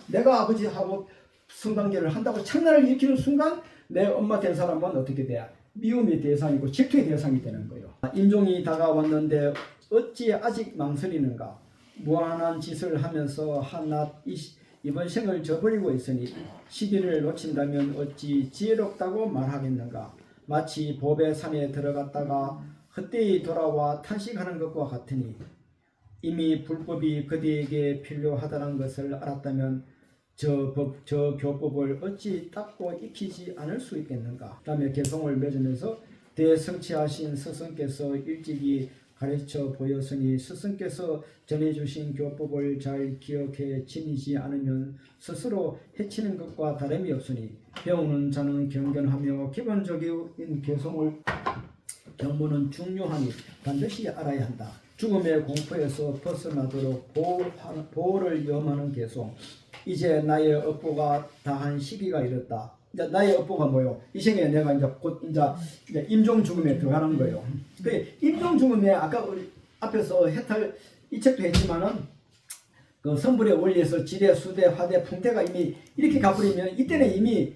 내가 아버지하고 성관계를 한다고 창난을 일으키는 순간 내 엄마 된 사람은 어떻게 돼? 미움의 대상이고 질투의 대상이 되는 거예요. 임종이 다가왔는데 어찌 아직 망설이는가? 무한한 짓을 하면서 한낱 이번 생을 저버리고 있으니 시기를 놓친다면 어찌 지혜롭다고 말하겠는가? 마치 법의 산에 들어갔다가 헛되이 돌아와 탄식하는 것과 같으니 이미 불법이 그대에게 필요하다는 것을 알았다면 저 교법을 어찌 닦고 익히지 않을 수 있겠는가? 다음에 개성을 맺으면서 대성취하신 스승께서 일찍이 가르쳐 보였으니 스승께서 전해주신 교법을 잘 기억해 지니지 않으면 스스로 해치는 것과 다름이 없으니 배우는 자는 경건하며 기본적인 개성을 경문은 중요하니 반드시 알아야 한다. 죽음의 공포에서 벗어나도록 보호를 염하는 개성. 이제 나의 업보가 다한 시기가 이렇다. 이제 나의 업보가 뭐요? 이 생에 내가 이제 곧 이제 임종 죽음에 들어가는 거예요. 그 임종 죽음에 아까 우리 앞에서 해탈 이 책도 했지만은 그 성불의 원리에서 지대, 수대, 화대, 풍대가 이미 이렇게 가버리면 이때는 이미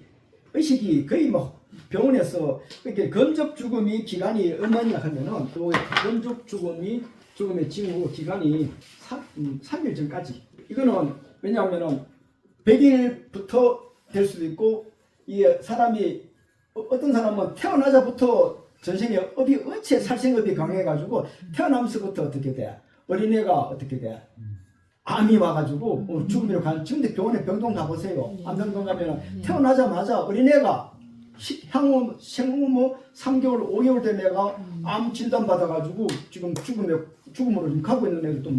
의식이 거의 뭐 병원에서 이렇게 건접 죽음이 기간이 얼마냐 하면은 그 건접 죽음의 징후 기간이 3일 전까지. 이거는 왜냐하면은 100일부터 될 수도 있고 이 사람이 어떤 사람은 태어나자부터 전생에 업이 어째 살생업이 강해가지고 태어나면서부터 어떻게 돼? 어린애가 어떻게 돼? 암이 와가지고 죽음으로 가는. 지금도 병원에 병동 가보세요. 암병동 가면 태어나자마자 어린애가 향후 생후 뭐 3개월 5개월 된 애가 암 진단 받아가지고 지금 죽음으로 지금 가고 있는 애들도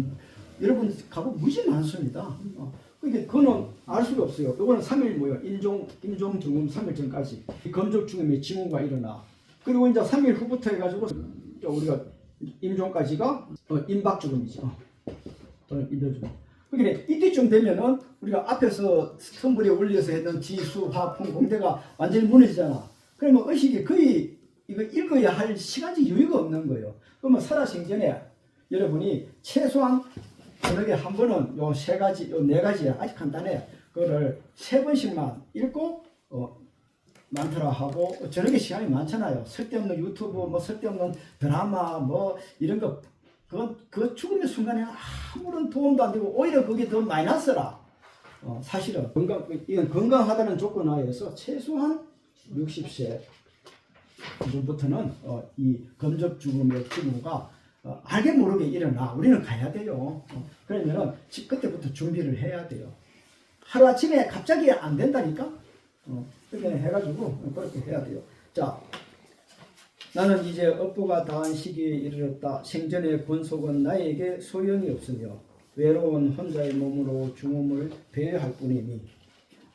여러분 가보 무지 많습니다. 그러니까 그거는 알 수가 없어요. 이거는 3일 뭐예요? 임종 죽음 3일 전까지 건조 죽음의 징후가 일어나. 그리고 이제 3일 후부터 해가지고 우리가 임종까지가 임박 죽음이죠. 임종 죽음. 그러니까 이때쯤 되면은 우리가 앞에서 성불의 원리에서 했던 지수, 화, 풍, 공대가 완전히 무너지잖아. 그러면 의식이 거의 이거 읽어야 할 시간이 여유가 없는 거예요. 그러면 살아생전에 여러분이 최소한 저녁에 한 번은 요 세 가지, 요 네 가지 아주 간단해. 그거를 3번씩만 읽고 많더라 하고 저녁에 시간이 많잖아요. 쓸데없는 유튜브, 뭐 쓸데없는 드라마, 뭐 이런 거 그 죽음의 순간에 아무런 도움도 안 되고 오히려 그게 더 마이너스라. 사실은 이건 건강하다는 조건 하에서 최소한 60세 정도부터는 이 검적 죽음의 징후가 알게 모르게 일어나. 우리는 가야 돼요. 그러면은 그때부터 준비를 해야 돼요. 하루아침에 갑자기 안 된다니까. 그렇게 해가지고 그렇게 해야 돼요. 자, 나는 이제 업보가 다한 시기에 이르렀다. 생전의 권속은 나에게 소용이 없으며 외로운 혼자의 몸으로 죽음을 배회할 뿐이니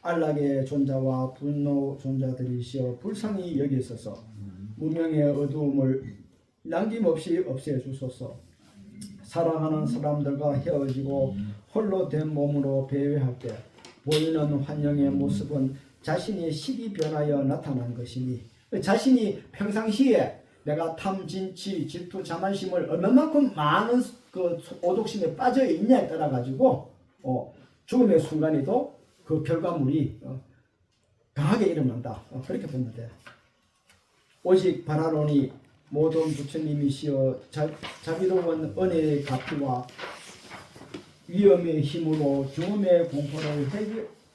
안락의 존자와 분노 존자들이시여 불쌍히 여기소서. 무명의 어두움을 남김없이 없애주소서. 사랑하는 사람들과 헤어지고 홀로 된 몸으로 배회할 때 보이는 환영의 모습은 자신의 식이 변하여 나타난 것이니 자신이 평상시에 내가 탐, 진치, 질투, 자만심을 얼마만큼 많은 그 오독심에 빠져 있냐에 따라 가지고 죽음의 순간에도 그 결과물이 강하게 일어난다. 그렇게 보면 돼. 오직 바라노니 모든 부처님이시여 자비로운 은혜의 가피와 위엄의 힘으로 죽음의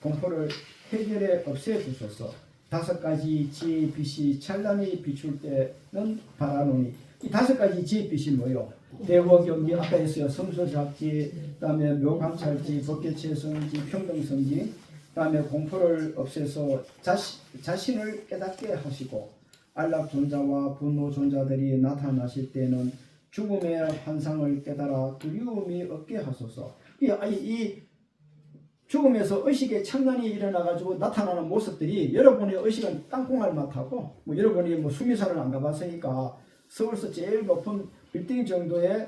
공포를 해결해 없애주소서. 5가지 지혜의 빛이 찬란히 비출 때는 바라노니 이 5가지 지혜의 빛이 뭐요? 대워경비 아까 했어요. 성소작지, 그다음에 묘감찰지, 법계체성지, 평등성지, 그다음에 공포를 없애서 자신을 깨닫게 하시고 안락존자와 분노존자들이 나타나실 때는 죽음의 환상을 깨달아 두려움이 없게 하소서. 이 죽음에서 의식의 창난이 일어나가지고 나타나는 모습들이 여러분의 의식은 땅콩알 맛하고 여러분이 수미산을 안 가봤으니까 서울서 제일 높은 빌딩 정도의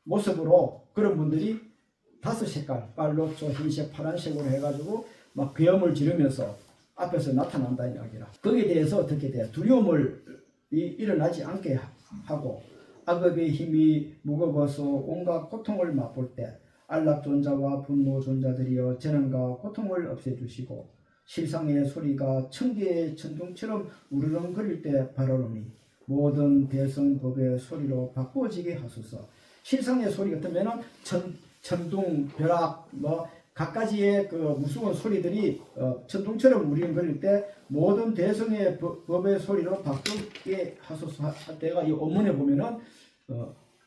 모습으로 그런 분들이 5색깔 빨로초, 흰색, 파란색으로 해가지고 막 비염을 지르면서 앞에서 나타난다는 이야기라. 거기에 대해서 어떻게 돼? 두려움을 일어나지 않게 하고 악업의 힘이 무거워서 온갖 고통을 맛볼 때 안락존자와 분노존자들이여 재난과 고통을 없애주시고 실상의 소리가 천개의 천둥처럼 우르렁거릴 때 바라노니 모든 대성법의 소리로 바꾸어지게 하소서. 실상의 소리 같으면은 천둥, 벼락, 각가지의 그 무서운 소리들이 천둥처럼 우르렁거릴 때 모든 대성의 법의 소리로 바꾸게 하소서 할 때가 이 원문에 보면은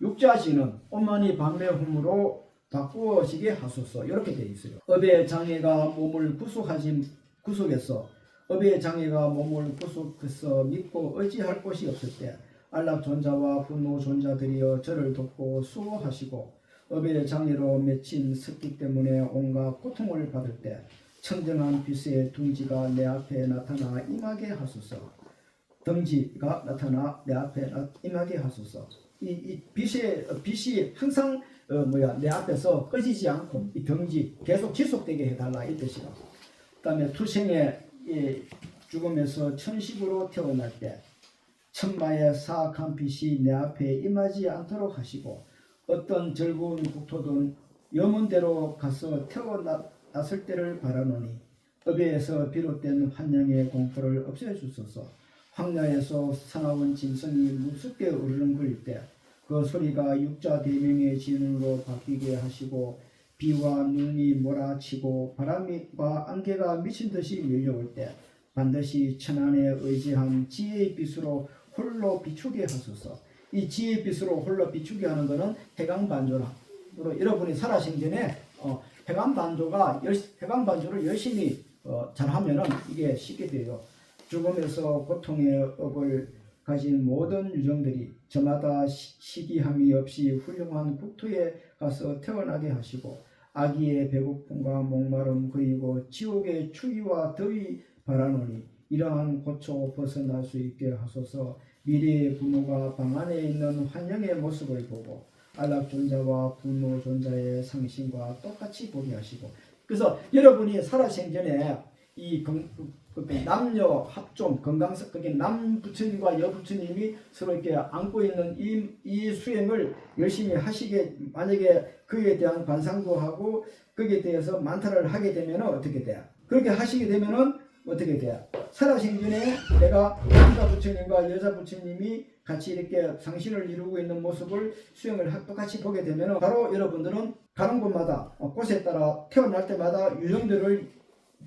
육자지는 온만이 방매hum으로 바꾸어지게 하소서 이렇게 되어 있어요. 업의 장애가 몸을 구속해서 업의 장애가 몸을 구속해서 믿고 의지할 곳이 없을 때 안락존자와 분노존자들이여 저를 돕고 수호하시고 업의 장애로 맺힌 습기 때문에 온갖 고통을 받을 때 청정한 빛의 둥지가 내 앞에 나타나 임하게 하소서. 둥지가 나타나 내 앞에 임하게 하소서. 이 빛이 항상 내 앞에서 꺼지지 않고 이 둥지 계속 지속되게 해달라 이 뜻이라. 그다음에 투생의 죽음에서 천식으로 태어날 때 천마의 사악한 빛이 내 앞에 임하지 않도록 하시고 어떤 즐거운 국토든 염원대로 가서 태어났을 때를 바라노니 업에서 비롯된 환영의 공포를 없애주소서. 황야에서 사나운 짐승이 무섭게 으르렁거릴 때 그 소리가 육자 대명의 진으로 바뀌게 하시고 비와 눈이 몰아치고 바람과 안개가 미친 듯이 밀려올 때 반드시 천안에 의지한 지혜의 빛으로 홀로 비추게 하소서. 이 지혜의 빛으로 홀로 비추게 하는 것은 해강반조라. 여러분이 살아생전에 해강반조를 열심히 잘하면은 이게 쉽게 돼요. 죽음에서 고통의 업을 가진 모든 유정들이 저마다 시기함이 없이 훌륭한 국토에 가서 태어나게 하시고 아기의 배고픔과 목마름 그리고 지옥의 추위와 더위 바라노니 이러한 고초 벗어날 수 있게 하소서. 미래의 부모가 방 안에 있는 환영의 모습을 보고 안락존자와 분노존자의 상신과 똑같이 보게 하시고. 그래서 여러분이 살아생전에 이 남녀 합종 건강성 그게 남부처님과 여부처님이 서로 이렇게 안고 있는 이 수행을 열심히 하시게 만약에 그에 대한 반상도 하고 거기에 대해서 만타를 하게 되면 어떻게 돼요? 그렇게 하시게 되면은 어떻게 돼요? 살아생전에 내가 남자 부처님과 여자 부처님이 같이 이렇게 상신을 이루고 있는 모습을 수행을 똑같이 보게 되면 바로 여러분들은 가는 곳마다 곳에 따라 태어날 때마다 유정들을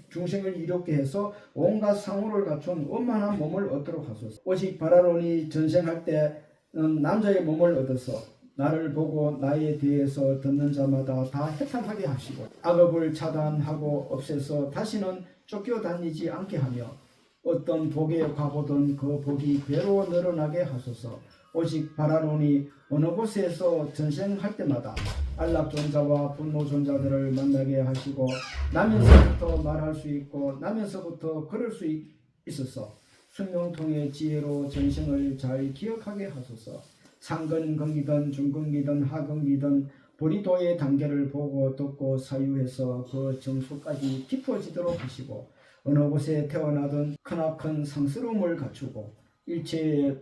중생을 이롭게 해서 온갖 상호를 갖춘 원만한 몸을 얻도록 하소서. 오직 바라노니 전생할 때는 남자의 몸을 얻어서 나를 보고 나에 대해서 듣는 자마다 다 해탈하게 하시고 악업을 차단하고 없애서 다시는 쫓겨다니지 않게 하며 어떤 복에 가보던 그 복이 배로 늘어나게 하소서. 오직 바라노니 어느 곳에서 전생할 때마다 안락존자와 분노존자들을 만나게 하시고 나면서부터 말할 수 있고 나면서부터 걸을 수 있어서 순명통의 지혜로 전생을 잘 기억하게 하소서. 상근경이든 중근이든 하근이든 보리도의 단계를 보고 듣고 사유해서 그 정수까지 깊어지도록 하시고 어느 곳에 태어나든 크나큰 상스러움을 갖추고 일체의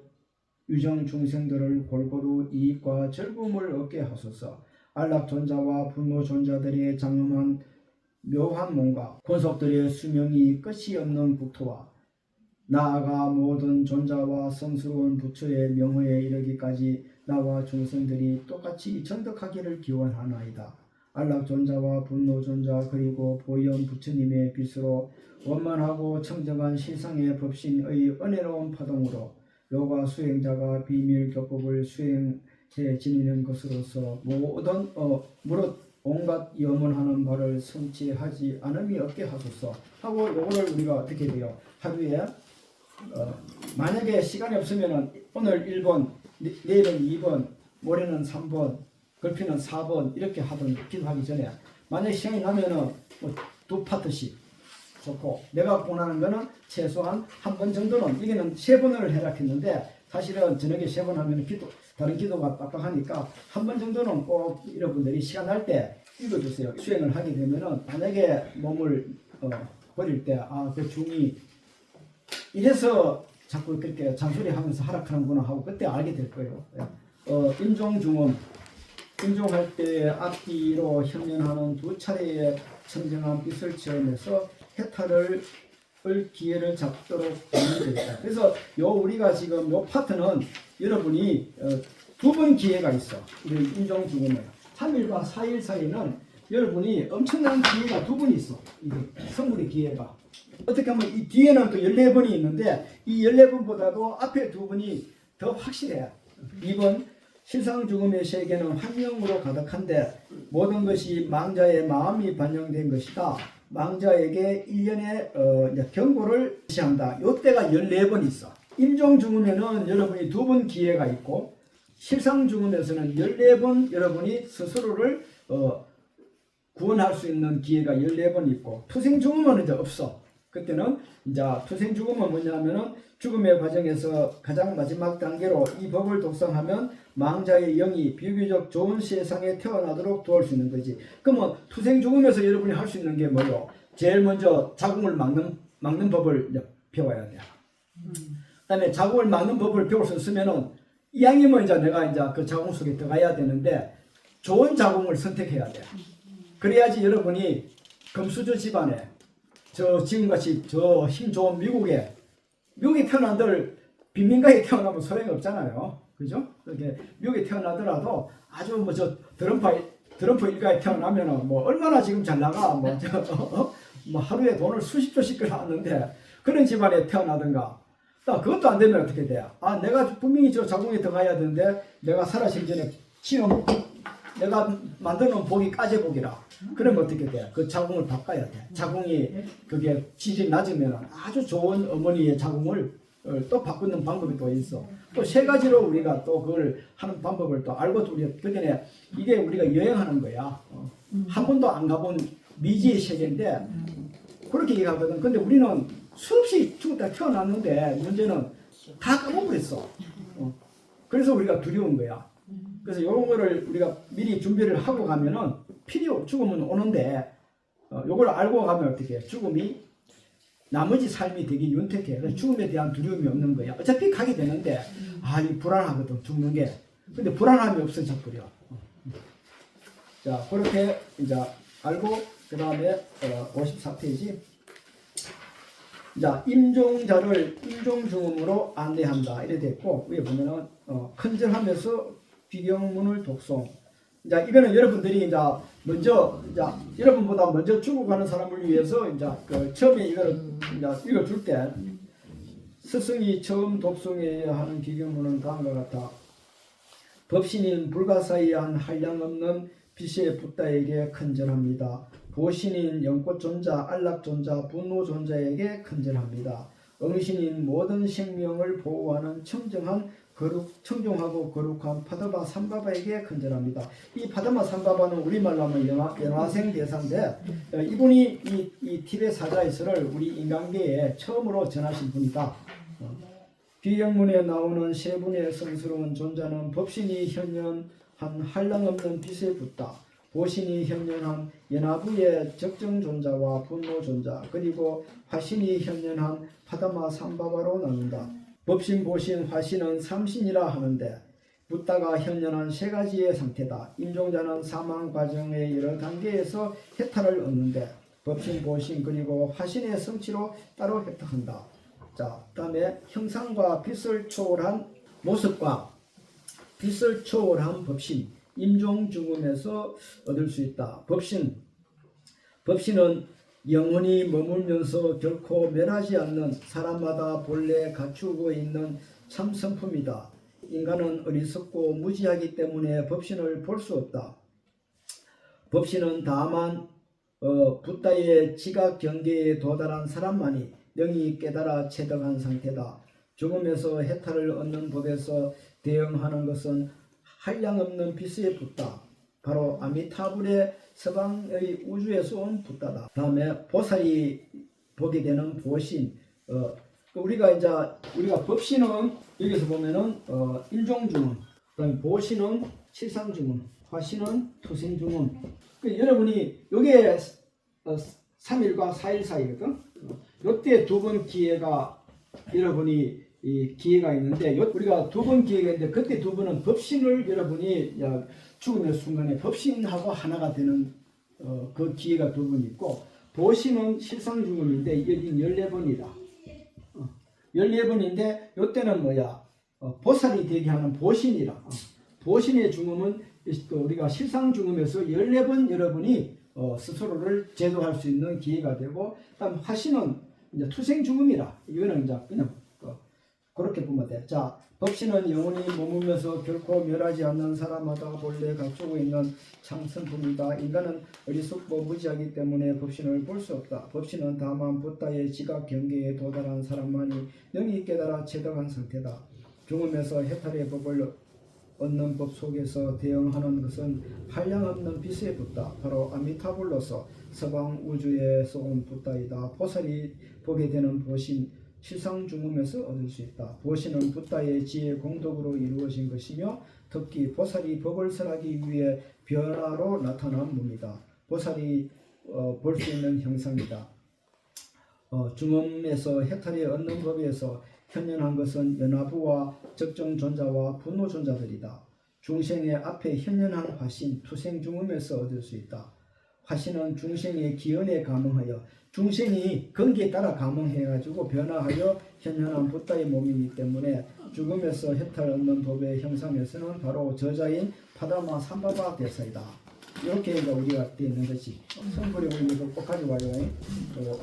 유정 중생들을 골고루 이익과 즐거움을 얻게 하소서. 안락존자와 분노존자들의 장엄한 묘한 몸과 권속들의 수명이 끝이 없는 국토와 나아가 모든 존자와 성스러운 부처의 명호에 이르기까지 나와 중생들이 똑같이 전덕하기를 기원하나이다. 안락존자와 분노존자 그리고 보현 부처님의 빛으로 원만하고 청정한 실상의 법신의 은혜로운 파동으로 요가 수행자가 비밀 교법을 수행해 지니는 것으로서 모든 무릇 온갖 염원하는 바를 성취하지 않음이 없게 하소서 하고 요거를 우리가 어떻게 돼요? 하루에 만약에 시간이 없으면 오늘 1번, 내일은 2번, 모레는 3번, 걸피는 4번 이렇게 하던 기도하기 전에 만약에 시간이 나면은 두 파트씩 좋고 내가 원하는 거는 최소한 한 번 정도는 이게는 3번을 해라 했는데 사실은 저녁에 3번 하면 다른 기도가 빡빡하니까 한 번 정도는 꼭 여러분들이 시간 날 때 읽어주세요. 수행을 하게 되면은 만약에 몸을 버릴 때 그 중이 이래서 자꾸 그렇게 잔소리 하면서 하락하는구나 하고 그때 알게 될 거예요. 임종중음 임종할 때 앞뒤로 현면하는 2차례의 청정한 빛을 체험해서 해탈을 기회를 잡도록 되는 거예요. 그래서 우리가 지금 요 파트는 여러분이 2번 기회가 있어. 임종중음에 3일과 4일 사이는 여러분이 엄청난 기회가 2번 있어. 이게 성불의 기회가. 어떻게 하면 이 뒤에는 또 14번이 있는데 이 14번보다도 앞에 2번이 더 확실해요. 2번 실상죽음의 세계는 환영으로 가득한데 모든 것이 망자의 마음이 반영된 것이다. 망자에게 1년의 경고를 지시한다. 요때가 14번 있어. 임종 죽음에는 여러분이 2번 기회가 있고 실상 죽음에서는 14번 여러분이 스스로를 구원할 수 있는 기회가 14번 있고 투생 죽음은 이제 없어. 그때는 이제 투생 죽음은 뭐냐면은 죽음의 과정에서 가장 마지막 단계로 이 법을 독성하면 망자의 영이 비교적 좋은 세상에 태어나도록 도울 수 있는 거지. 그러면 투생 죽음에서 여러분이 할 수 있는 게 뭐요? 제일 먼저 자궁을 막는 법을 배워야 돼. 그다음에 자궁을 막는 법을 배울 수 있으면은 이왕이면 이제 내가 이제 그 자궁 속에 들어가야 되는데 좋은 자궁을 선택해야 돼. 그래야지 여러분이 금수저 집안에 지금같이 힘 좋은 미국에 태어난들 빈민가에 태어나면 소용이 없잖아요. 그죠? 그렇게 미국에 태어나더라도 아주 드럼프 일가에 태어나면은 뭐 얼마나 지금 잘 나가 뭐 하루에 돈을 수십조씩 끌어왔는데 그런 집안에 태어나든가 그것도 안 되면 어떻게 돼? 내가 분명히 저 자궁에 들어가야 되는데 내가 살아신 전에 내가 만들어놓은 복이 까제복이라. 그러면 어떻게 돼? 그 자궁을 바꿔야 돼. 자궁이 그게 질이 낮으면 아주 좋은 어머니의 자궁을 또 바꾸는 방법이 또 있어. 또 3가지로 우리가 또 그걸 하는 방법을 또 알고 우리가 그전에 이게 우리가 여행하는 거야. 한 번도 안 가본 미지의 세계인데 그렇게 얘기하거든. 근데 우리는 수없이 죽었다 태어났는데 문제는 다 까먹어버렸어. 그래서 우리가 두려운 거야. 그래서 이런 거를 우리가 미리 준비를 하고 가면은 죽음은 오는데 요걸 알고 가면 어떻게 해? 죽음이 나머지 삶이 되게 윤택해. 그래서 죽음에 대한 두려움이 없는 거야. 어차피 가게 되는데 이 불안하거든 죽는 게. 근데 불안함이 없어져 버려. 자 그렇게 이제 알고 그 다음에 54페이지. 자 임종자를 임종중음으로 안내한다 이래 됐고 위에 보면은 큰절하면서 비경문을 독송. 자, 이거는 여러분들이 이제 먼저, 여러분보다 먼저 죽어가는 사람을 위해서 이제 처음에 이거를 이제 읽어줄 때 스승이 처음 독송해야 하는 비경문은 다음과 같아. 법신인 불가사의한 한량없는 빛의 붓다에게 큰절합니다. 보신인 연꽃존자, 안락존자, 분노존자에게 큰절합니다. 응신인 모든 생명을 보호하는 청정하고 거룩한 파다마 삼바바에게 큰절합니다. 이 파다마 삼바바는 우리말로 하면 연화생 대사인데 이분이 이 티베 사자이스를 우리 인간계에 처음으로 전하신 분이다. 비경문에 나오는 3분의 성스러운 존자는 법신이 현현한 한량없는 빛에 붙다. 보신이 현현한 연하부의 적정존자와 분노존자 그리고 화신이 현현한 파다마 삼바바로 나눈다. 법신, 보신, 화신은 삼신이라 하는데 붓다가 현현한 3가지의 상태다. 임종자는 사망 과정의 여러 단계에서 혜택을 얻는데 법신, 보신 그리고 화신의 성취로 따로 혜택한다. 자, 다음에 형상과 빛을 초월한 모습과 빛을 초월한 법신, 임종 죽음에서 얻을 수 있다. 법신은 영원히 머물면서 결코 멸하지 않는 사람마다 본래 갖추고 있는 참 성품이다. 인간은 어리석고 무지하기 때문에 법신을 볼 수 없다. 법신은 다만 붓다의 지각 경계에 도달한 사람만이 영이 깨달아 체득한 상태다. 죽음에서 해탈을 얻는 법에서 대응하는 것은 한량없는 빛의 붓다. 바로 아미타불의 서방의 우주에서 온 붓다다. 다음에 보살이 보게 되는 보신. 우리가 법신은 여기서 보면은 임종중음, 그다음에 보신은 칠상중음, 화신은 투생중음. 여러분이 여기에 3일과 4일 사이거든. 요때 2번 기회가 여러분이 이 기회가 있는데 우리가 2번 기회가 있는데 그때 2번은 법신을 여러분이 죽음의 순간에 법신하고 하나가 되는 그 기회가 2번 있고 보신은 실상중음인데 여기 14번이다. 14번인데 요때는 보살이 되게 하는 보신이라. 보신의 중음은 우리가 실상중음에서 14번 여러분이 스스로를 제도할 수 있는 기회가 되고, 그다음 화신은 이제 투생중음이라. 이거는 이제 그냥 그렇게 보면 돼. 자, 법신은 영원히 머물면서 결코 멸하지 않는 사람마다 본래 갖추고 있는 창성품이다. 인간은 어리석고 무지하기 때문에 법신을 볼 수 없다. 법신은 다만 붓다의 지각 경계에 도달한 사람만이 능히 깨달아 체득한 상태다. 죽음에서 해탈의 법을 얻는 법 속에서 대응하는 것은 한량없는 빛의 붓다. 바로 아미타불로서 서방 우주에서 온 붓다이다. 보살이 보게 되는 보신 실상 중음에서 얻을 수 있다. 보신은 붓다의 지혜 공덕으로 이루어진 것이며 특히 보살이 법을 설하기 위해 변화로 나타난 몸이다. 보살이 볼 수 있는 형상이다. 중음에서 해탈이 얻는 법에서 현현한 것은 연화부와 적정존자와 분노존자들이다. 중생의 앞에 현현한 화신, 투생중음에서 얻을 수 있다. 화신은 중생의 기원에 감응하여 중생이 건기에 따라 감응해가지고 변화하여 현현한 붓다의 몸이기 때문에 죽음에서 해탈 얻는 법의 형상에서는 바로 저자인 파다마 삼바바 대사이다. 이렇게 이제 우리가 되어 있는 것이 성불이 우리 이거 꼭 가져와요.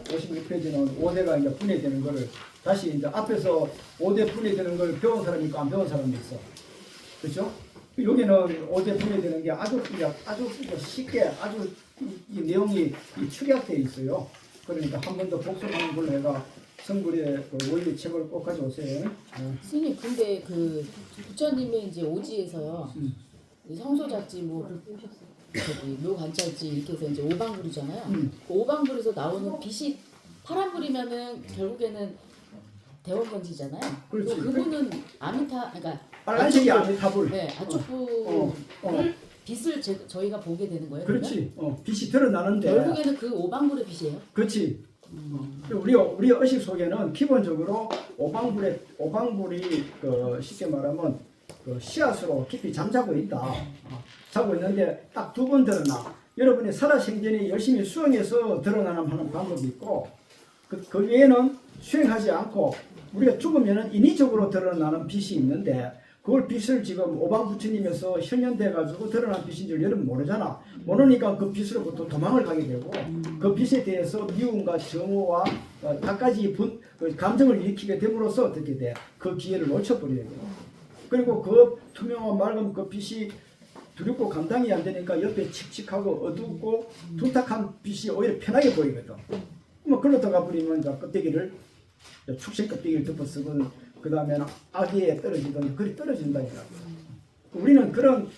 56페이지는 5대가 이제 분해되는 거를 다시 이제 앞에서 5대 분해되는 걸 배운 사람이 있고 안 배운 사람이 있어. 그렇죠? 여기는 5대 분해되는 게 아주 쉽게 아주 이 내용이 축약되어 있어요. 그러니까 한 번 더 복습하는 걸로 해가 성불의 그 원리 책을 꼭 가져오세요. 스님 근데 그 부처님의 이제 오지에서요 성소잡지 뭐 저기 묘관찰지 이렇게 해서 이제 오방불이잖아요. 그 오방불에서 나오는 빛이 파란불이면은 결국에는 대원번지잖아요. 그렇지. 그분은 아미타 그러니까 빨간색이 아미타불. 네 아초불 빛을 저희가 보게 되는 거예요. 그렇지. 빛이 드러나는데. 결국에는 그 오방불의 빛이에요. 그렇지. 우리 의식 속에는 기본적으로 오방불이 그 쉽게 말하면 그 씨앗으로 깊이 잠자고 있다. 자고 있는데 딱 두 번 드러나. 여러분이 살아생전에 열심히 수행해서 드러나는 방법이 있고 그 외에는 수행하지 않고 우리가 죽으면은 인위적으로 드러나는 빛이 있는데 그걸 빛을 지금 오방부처님에서 현현돼 가지고 드러난 빛인 줄 여러분 모르잖아. 모르니까 그 빛으로부터 도망을 가게 되고 그 빛에 대해서 미움과 정오와 갖가지 감정을 일으키게 됨으로써 어떻게 돼? 그 기회를 놓쳐버려요. 그리고 그 투명한 맑은 그 빛이 두렵고 감당이 안 되니까 옆에 칙칙하고 어둡고 둔탁한 빛이 오히려 편하게 보이거든. 뭐 그러다가 버리면 껍데기를 축생 껍데기를 덮어쓰고 그 다음에는 아기에 떨어지던 그리 떨어진다니까. 우리는 그런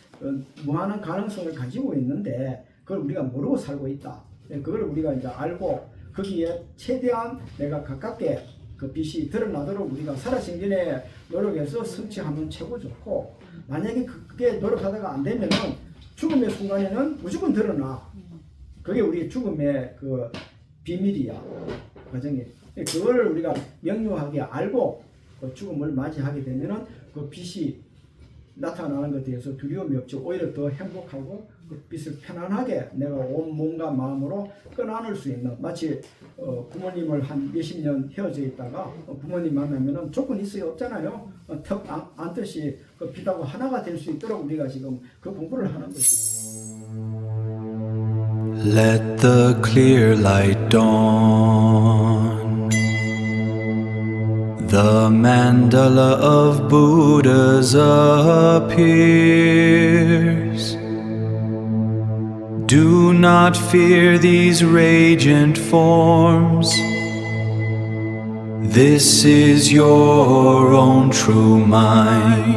무한한 가능성을 가지고 있는데 그걸 우리가 모르고 살고 있다. 그걸 우리가 이제 알고 거기에 최대한 내가 가깝게 그 빛이 드러나도록 우리가 살아생전에 노력해서 성취하면 최고 좋고 만약에 그게 노력하다가 안 되면은 죽음의 순간에는 무조건 드러나. 그게 우리 죽음의 그 비밀이야. 과정이. 그거를 우리가 명료하게 알고 그 죽음을 맞이하게 되면은 그 빛이 나타나는 것에 대해서 두려움이 없죠. 오히려 더 행복하고 그 빛을 편안하게 내가 온 몸과 마음으로 끌어안을 수 있는 마치 부모님을 한 몇십 년 헤어져 있다가 부모님 만나면은 조건이 있어요 없잖아요. 턱 안듯이 그 빛하고 하나가 될 수 있도록 우리가 지금 그 공부를 하는 거지. Let the clear light dawn. The mandala of Buddhas appears. Do not fear these radiant forms. This is your own true mind.